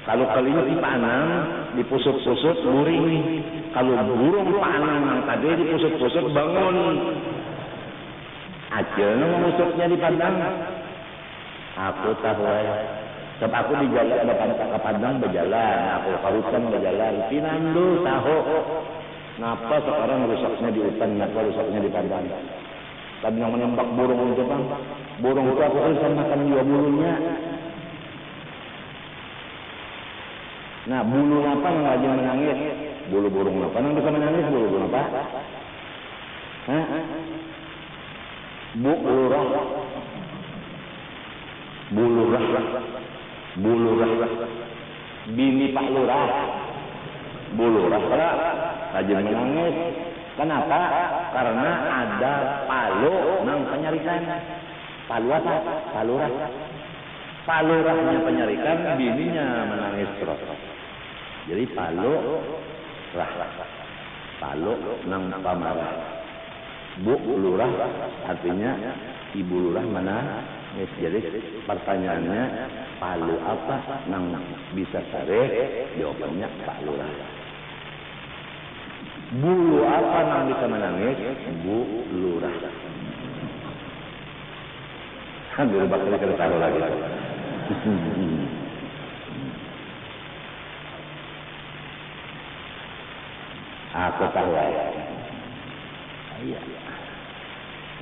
Kalau kelinci dipanang, dipusut-pusut, muring. Kalau burung panang yang tadi dipusut-pusut, bangun. Aja ngusutnya dipandang. Aku tahu sebab aku di jalan ke Padang berjalan, aku ke hutan berjalan, pinandu tahu. Kenapa sekarang rusaknya di hutan, kenapa rusaknya di Padang? Tadi yang menembak burung itu bang, burung itu aku bisa makan juga bulunya. Nah bulu apa yang lagi menangis? Bulu burung apa yang bisa menangis? Bulu burung apa? Hah? Bulurah. Bini Pak Lurah. Bulurah rajin menangis. Kenapa? Karena ada palu nang penyarikan. Palu apa? Palurah. Palurahnya penyarikan, bininya menangis terus. Jadi palu nang pamarah. Bu lurah artinya ibu lurah mana? Jadi pertanyaannya palu apa nang bisa sare? Jawabannya Pak Lurah. Bulu apa nang bisa menangis? Bu lurah. Hampir bakal kita taruh lagi. Aku tahu ya. Iya.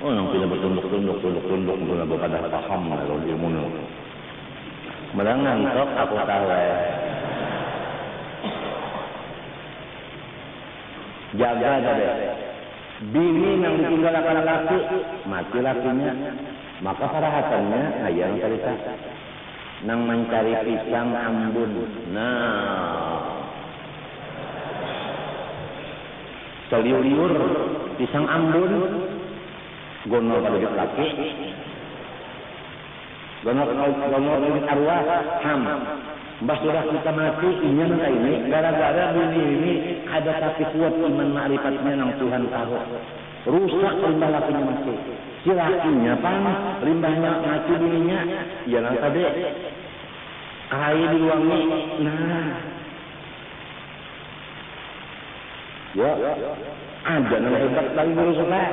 Oh, nang tidak bertunduk-tunduk, sudah berpada paham kalau dia munu. Medangan sok aku tahu ya. Jaga deh. Bini yang ditinggal laki-laki, mati lakinya. Maka parahatannya ayang cerita. Nang mencari pisang ambun. Nah. Seliur-liur pisang ambun. Gono pada laki. Gono pada arwah ham. Mbah sudah kita mati inya nang ini gara-gara bini ini ada tapi kuat iman ma'rifatnya nang Tuhan tahu. Rusak limbah lakinya mati. Si lakinya pan limbahnya mati bininya. Ya nang tadi air diluangi. Nah. Ya. Ada nang hebat lagi berusaha.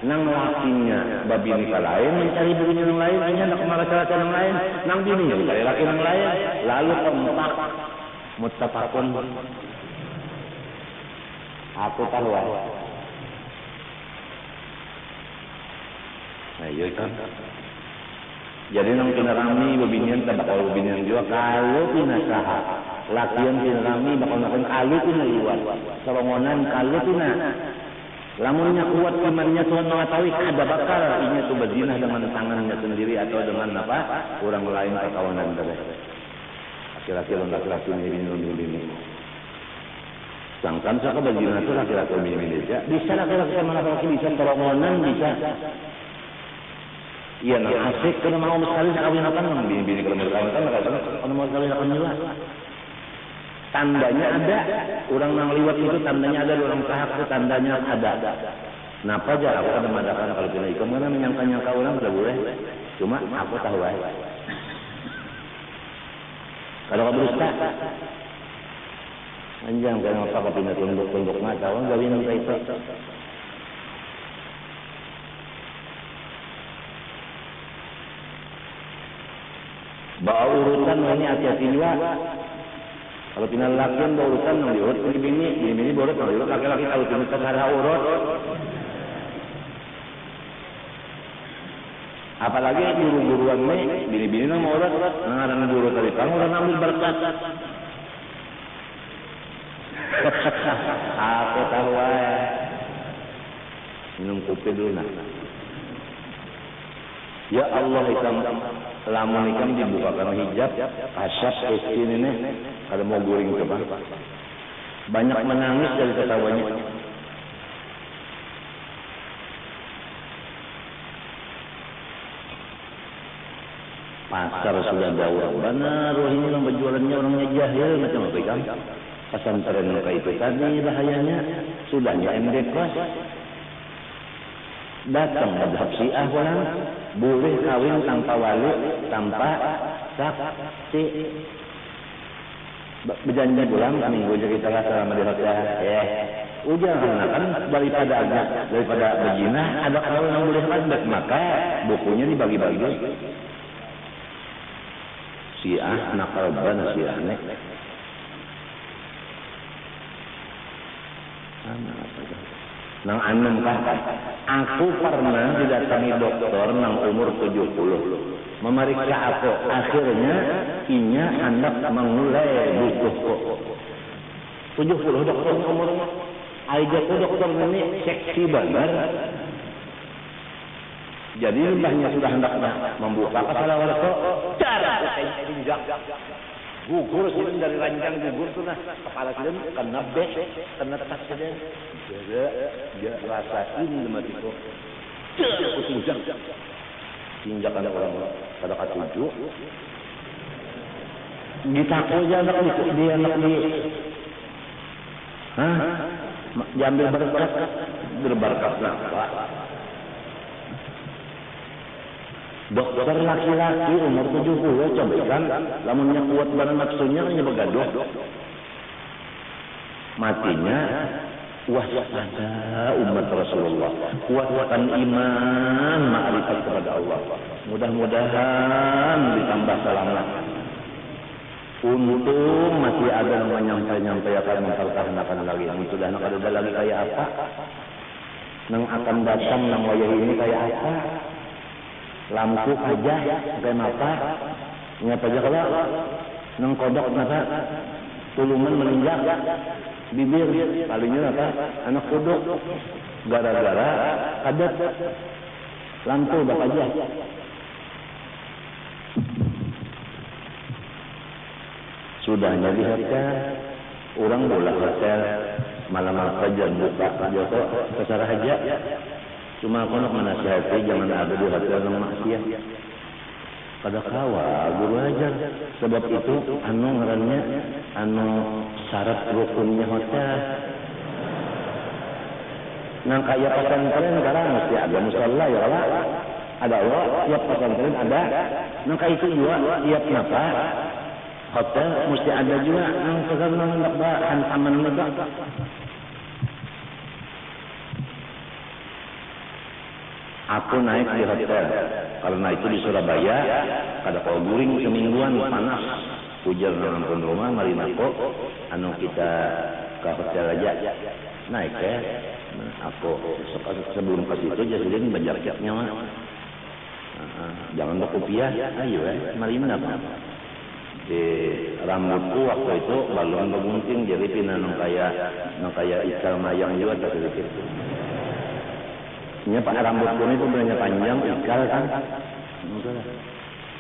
Nang lakinya babi nikah lain mencari bininya yang lain, hanya nak laki-laki yang lain, nang bininya mencari laki yang lain, lalu keempat muttafaqun. Aku tahu ya. Nah, iya kan. Jadi nang kinarami babinian tak bakal babinian juga kalau pinasaha. Lakian kinarami bakal nakon kalau pina liwat. Salongonan kalau pina. Lamunnya kuat imannya Tuhan mengetahui ada bakal ini tuh berzina dengan tangannya sendiri atau dengan apa orang lain perkawanan tadi. Laki-laki dan laki-laki ini. Sangkan saya berzina itu laki-laki ini bisa laki-laki sama laki-laki bisa tolongan bisa. Iya, nah asik kalau mau sekali kawin apa nang bini kalau mau kawin kalau mau sekali akan juga. Tandanya ada, orang nang liwat itu tandanya ada, orang sahak itu tandanya ada. Kenapa aja aku ada madakan kalau kena ikut, karena menyangka-nyangka orang tidak boleh. Cuma aku tahu aja. Kalau kamu berusaha, anjang karena apa kau pindah tunduk mata, orang gawin yang itu. Bawa urutan ini hati-hati juga. Kalau pindah lakian bawa urutan nang diurut bini borot nang diurut laki-laki kalau pindah cara urut. Apalagi guru-guruan ini bini-bini nang mau urut nang guru tadi kamu udah ngambil berkat. Aku tahu minum kopi dulu nah. Ya Allah ikam lamun ikam dibukakan hijab kasyaf kesini nih kalau mau guring coba banyak menangis dari ketawanya. Pasar sudah jauh benar ini yang berjualannya orangnya jahil macam apa ikam pesantren kayak itu tadi bahayanya sudahnya MD kelas datang madhab Syiah orang boleh kawin tanpa wali tanpa saksi Berjanji pulang seminggu aja kita selama di hotel. Udah kan daripada berzina ada kalau yang boleh lanjut, maka bukunya dibagi-bagi. Syiah nakal banget Syiah nek. Nang anem kah? Aku pernah didatangi dokter nang umur 70. Memeriksa aku, akhirnya inya hendak memulai butuh kok. 70 dokter umurnya. Ajaku dokter ini seksi banget. Jadi mbahnya sudah hendak membuka kepala warga. Darah injak. Gugur sih dari ranjang gugur tuh nah kepala sih kena bek, kena tas sih. Dia rasain mati kok. Aku injak ada orang pada ketujuh. Ditako aja anak dia anak di. Diambil berberkas nafas. Dokter laki-laki umur 70 coba kan, lamunnya kuat banget nafsunya hanya begaduh. Matinya waspada umat Rasulullah. Kuatkan iman, ma'rifat kepada Allah. Mudah-mudahan ditambah selamat. Untung masih ada yang nyampe akan mempertahankan lagi. Yang sudah ada lagi kayak apa? Nang akan datang nang wayah ini kayak apa? Lampu aja kayak apa? Nyapa aja kalau nang kodok mata tuluman meninggal bibir palingnya apa? Anak kodok gara-gara ada lampu dak aja. Sudahnya di hotel, orang bola hotel malam fajar buka joko kesara aja. Cuma aku nak menasihati jangan ada di hotel yang maksiat. Pada kawal guru ajar. Sebab itu anu ngarannya anu syarat rukunnya hotel. Nang kaya pesantren sekarang mesti ada musalla ya Allah. Ada Allah, tiap pesantren ada. Nang kaya itu juga tiap napa? Hotel mesti ada juga nang sekarang nang hantaman juga. Aku naik di hotel karena itu di Surabaya kada kau guring semingguan panas hujan nang rumah marinako anu kita ke hotel aja naik ya. Aku sebelum ke situ jadi bajaknya mah jangan berkopiah ayo marina di rambutku waktu itu balon bergunting jadi pina nang kaya ikal mayang juga sedikit. Nya pak rambut pun itu banyak panjang ikal kan.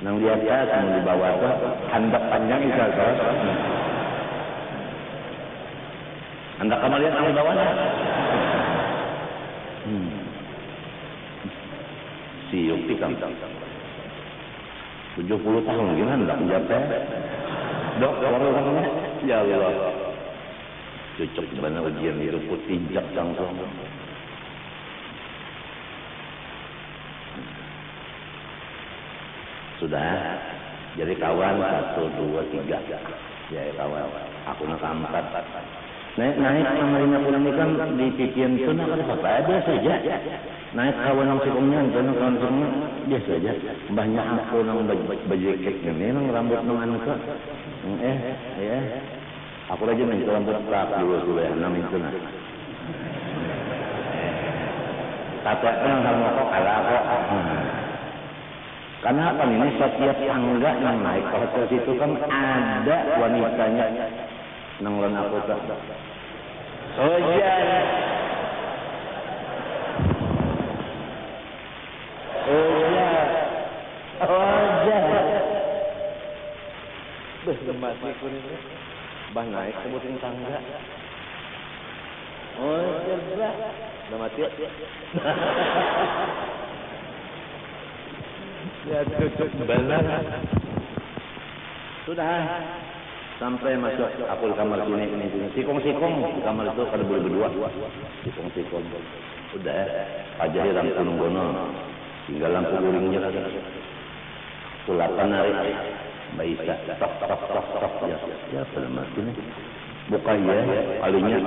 Nang di atas nang di bawah tuh handak panjang ikal kan. Anda kamu lihat nang di bawahnya. Si Yukti kan 70 tahun gimana hendak menjawab dok orang-orangnya ya Allah cocok gimana ujian itu putih jak langsung. Sudah jadi kawan 1, 2, 3 ya kawan aku nak 4 naik kamarnya pulang ini kan di pikiran itu nak ada apa biasa saja naik kawan yang sikungnya jangan kawan sikungnya biasa saja banyak aku nang bajekek ini nang rambut nang anu ke aku aja nih rambut rap dulu ya nang itu nah tatanya sama kok kalah kok. Karena apa ini setiap tangga yang naik ke hotel situ kan ada wanitanya nang len aku tak. Hujan. Gemas ni kun ini. Bah naik kemudian tangga. Cerdas. Dah mati. Ya cocok benar. Sudah sampai masuk aku di kamar sini sikong di kamar itu kada boleh berdua sikong udah aja lampu nunggono tinggal lampu guringnya lagi kulapan hari Mbak Isa, tok ya. Ya selamat ini. Buka ya, palingnya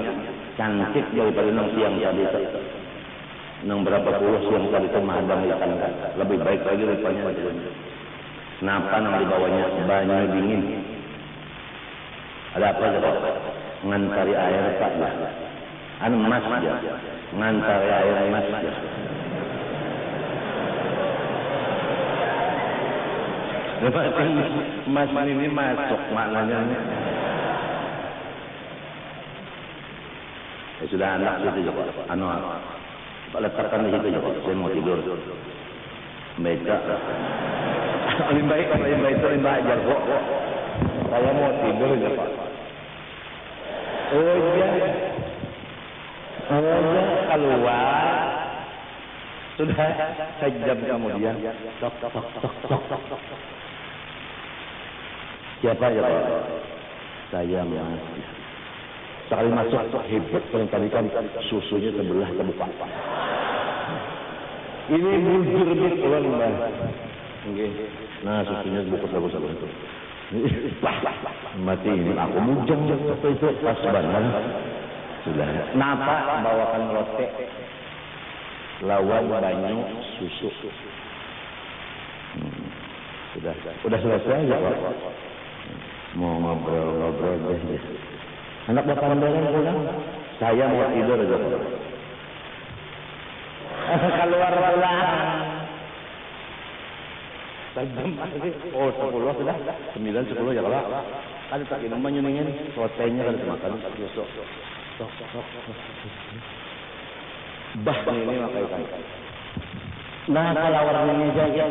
cantik daripada nang siang tadi. Nang berapa puluh siang tadi itu mahadam ikan kan. Lebih baik lagi rupanya. Kenapa nang dibawanya banyak dingin? Ada apa ya? Ngantari air Pak ya. Anu emas ya. Ngantari air emas ya. Emas ini masuk maknanya. Ya sudah anak situ juga. Anu letakkan di situ juga. Saya mau tidur. Meja. Limbah itu limbah ajar kok. Saya mau tidur ya Pak. Oh iya. Keluar. Sudah sejam kemudian. Tok. Siapa ya Pak? Saya Mas. Sekali masuk hebat barangkali kan susunya sebelah terbuka. Ini bujur betulan Mbak. Nah susunya bagus itu. Mati ini aku mujang waktu itu pas banget. Sudah. Napa bawakan lotek lawan banyu susu. Udah selesai ya Pak. Mau ngobrol deh. Anak bapak rendahan pulang. Saya mau tidur aja Pak. Keluar pulang. Oh 10 sudah. 9-10 ya Pak. Kan tak minum nyuningin proteinnya kan makan susu. Bah ini makai kan. Nah kalau warnanya jaga.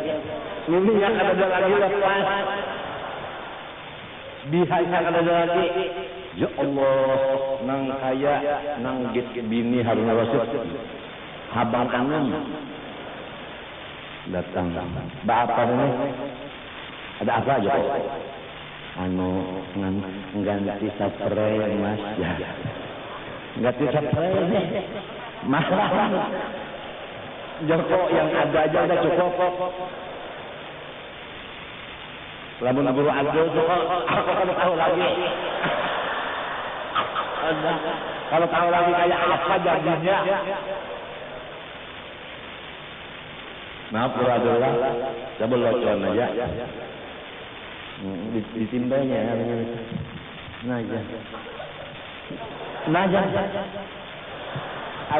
Ini yang ada lagi lepas. Bihanya ada lagi. Ya Allah, nang kaya, nang git bini Harun Rasid, Habang Anum datang. Bapak ini ada apa aja Pak? Anu ngganti spray Mas ya. Ganti spray nih. Mahal. Joko yang ada aja udah cukup. Lamun guru Abdul Joko, aku kan tahu lagi. Kalau tahu lagi kayak apa jadinya. Maaf Guru Abdullah, saya belocon aja. Ditimbanya. Naja.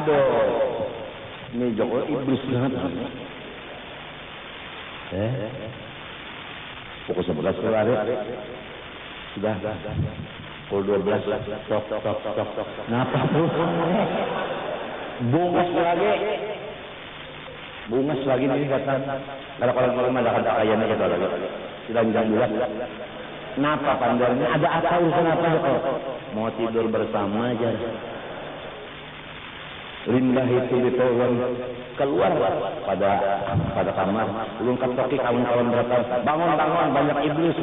Aduh. Ini Joko iblis banget. Pukul 11 keluar. Sudah. Pukul 12. Tok. Kenapa terus? Bungas lagi nih kata. Kalau ada kayaknya kita lagi. Sudah jam 12. Kenapa pandarnya? Ada apa urusan apa kok? Mau tidur bersama aja. Limbah itu ditolong keluar pada kamar. Belum kaki kawan-kawan berkata, bangun banyak iblis.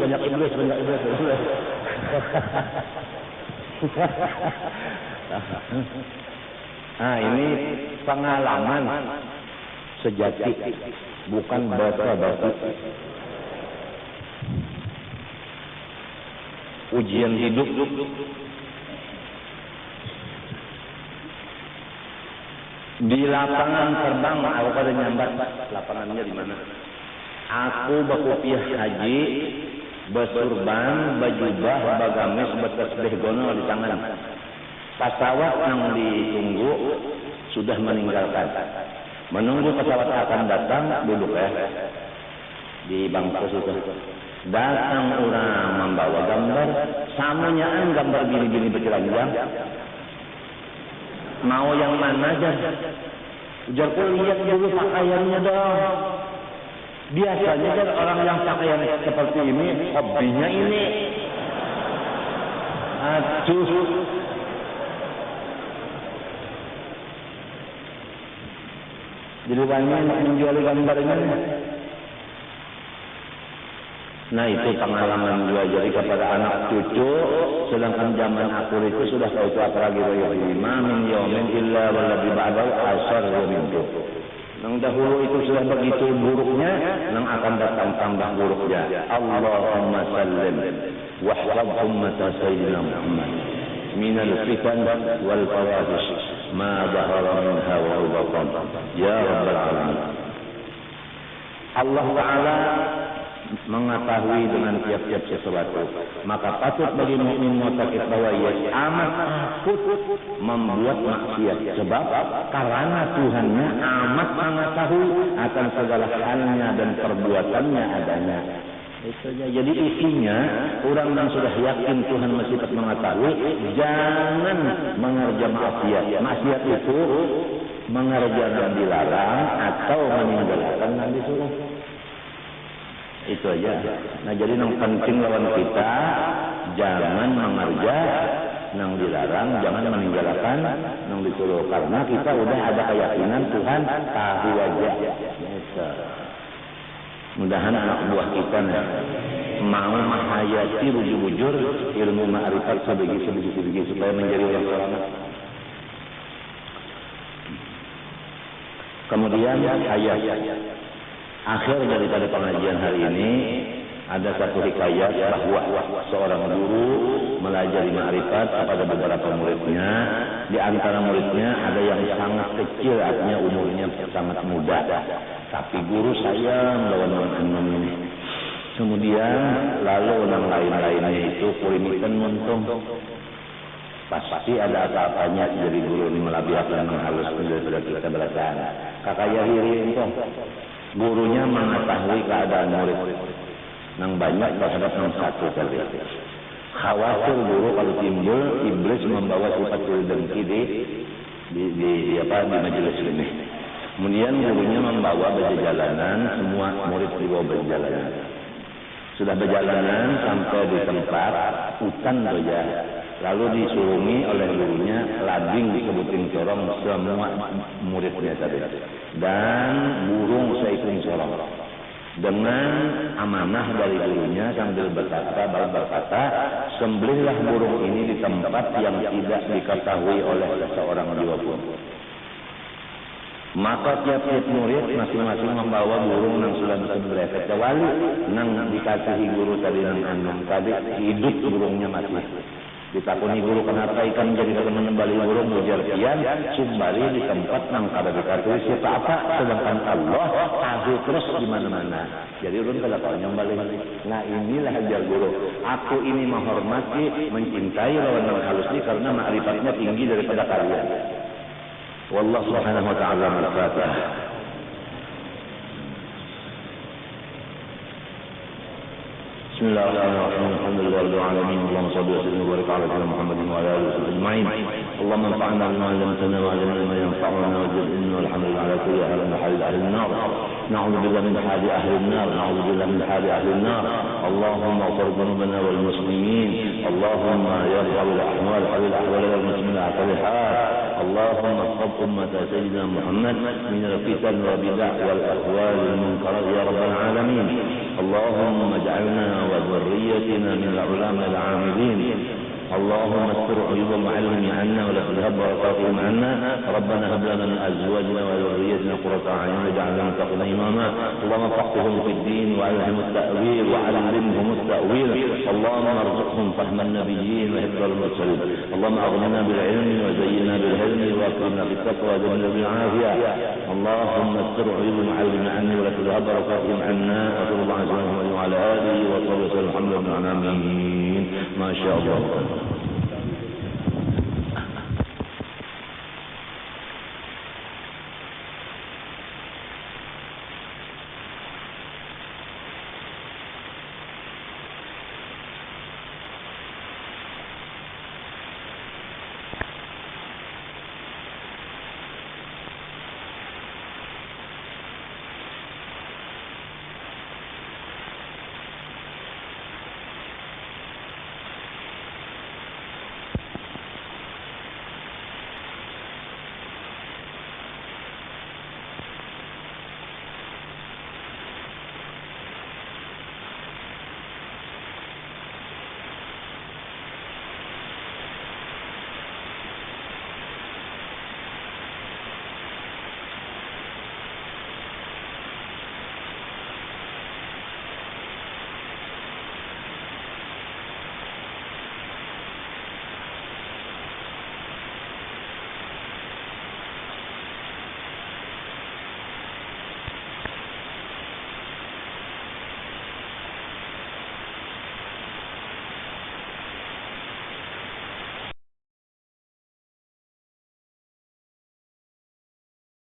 Nah ini pengalaman sejati, bukan basa-basi. Ujian hidup. Di lapangan terbang, aku pada nyambat lapangannya di mana? Aku bakupiah haji, basurban, bajubah, bagamis, bertasbih gono di tangan. Pesawat yang ditunggu sudah meninggalkan. Menunggu pesawat akan datang, duduk di bangku situ. Datang orang membawa gambar, samanyaan gambar bini-bini bercelanjang. Mau yang mana aja? Ujarku lihat dulu pakaiannya dong. Biasanya kan orang yang pakaian seperti ini, hobinya ini. Aduh. Jadi banyak menjual gambar ini. Nah itu pengalaman juga jadi kepada anak cucu, sedangkan zaman aku itu sudah tahu itu apa lagi wa min yawmin illa walladhi ba'dahu asar wa minhu. Nang dahulu itu sudah begitu buruknya, nang akan datang tambah buruknya. Allahumma sallim wahfaz ummata sayyidina Muhammad minal fitan wal fawahish ma dhahara minha wa batan ya rabbal alamin. Allah Ta'ala mengetahui dengan tiap-tiap sesuatu, maka patut bagi mukmin mutakid bahwa ia amat takut membuat maksiat, sebab karena Tuhannya amat mengetahui akan segala halnya dan perbuatannya adanya. Itu saja. Jadi isinya orang yang sudah yakin Tuhan masih mengetahui, jangan mengerjakan maksiat. Maksiat itu mengerjakan dilarang atau meninggalkan yang disuruh. Itu aja. Nah, jadi yang penting lawan kita jangan mengerja yang dilarang, jangan meninggalkan yang disuruh, karena kita udah ada keyakinan Tuhan tahu aja. Gitu. Mudahan anak buah kita mau menghayati bujur-bujur ilmu ma'rifat sebegi supaya menjadi orang selamat. Kemudian ayat akhir daripada pengajian hari ini ada satu hikayat bahwa seorang guru melajari ma'rifat kepada beberapa muridnya. Di antara muridnya ada yang sangat kecil, artinya umurnya sangat muda, tapi guru sayang lawan anak ini. Kemudian lalu orang lain-lainnya itu kurimikan muntung. Pasti ada apa-apanya jadi guru ini melabiakan menghalus daripada kita belajar. Kakaya hiri itu gurunya mengetahui keadaan murid yang banyak terhadap yang satu tadi. Khawatir guru kalau timbul iblis membawa sifat dengki di majelis ini. Kemudian gurunya membawa berjalanan, semua murid dibawa berjalanan. Sudah berjalanan sampai di tempat hutan saja, lalu disurungi oleh gurunya lading disebutin corong semua muridnya tadi, dan burung seikung corong. Dengan amanah dari gurunya sambil berkata, sembelihlah burung ini di tempat yang tidak diketahui oleh seseorang juga pun. Maka tiap-tiap murid masing-masing membawa burung yang sudah disembelih, kecuali nang dikasihi guru tadi nang andung tadi hidup burungnya masih. Ditakuni guru kenapa ikan jadi menembali burung mujar kian sumbari di tempat nang kada dikataui siapa apa, sedangkan Allah tahu terus di mana-mana. Jadi urun kada kau nyembali. Nah, inilah ajar guru. Aku ini menghormati, mencintai lawan yang halus ini karena ma'rifatnya tinggi daripada kalian. Wallahu subhanahu wa ta'ala al-Fatihah. Bismillahirrahmanirrahim. Alhamdulillahirabbil alamin. Allahumma shalli wa sallim wa barik ala sayyidina Muhammadin wa ala alihi wa sahbihi ajma'in. Allahumma anfa'na bima 'allamtana wa 'allimna ma yanfa'una wa zidna walhamdulillah ala kulli halin wa hal ahli an-nar. Na'udzu billahi min hali ahli an-nar. Na'udzu billahi min hali ahli an-nar. Allahumma ighfir dhunubana wal muslimin. Allahumma ya rabbal ahwal halil ahwal wal muslimin al-hal. اللهم اصحب أمة سيدنا محمد من الفتن والبدع والأهوال والمنكرات يا رب العالمين. اللهم اجعلنا وذريتنا من العلماء العاملين. اللهم استر عيوب المعلم عنا ولا تذهب بركاتهم عنا. ربنا هب لنا من ازواجنا وذريتنا قرة اعين واجعلنا للمتقين اماما. اللهم فقههم في الدين وعلمهم التاويل وعلمهم التاويل. اللهم ارزقهم فهم النبيين وحفظ المرسلين. اللهم اغننا بالعلم وزينا بالحلم واكرمنا بالتقوى وجعلنا بالعافيه. اللهم استر عيوب المعلم عنا ولا تذهب بركاتهم عنا. وصلى الله عليه وسلم وعلى اله وصحبه وسلم. الحمد لله رب العالمين. ما شاء الله.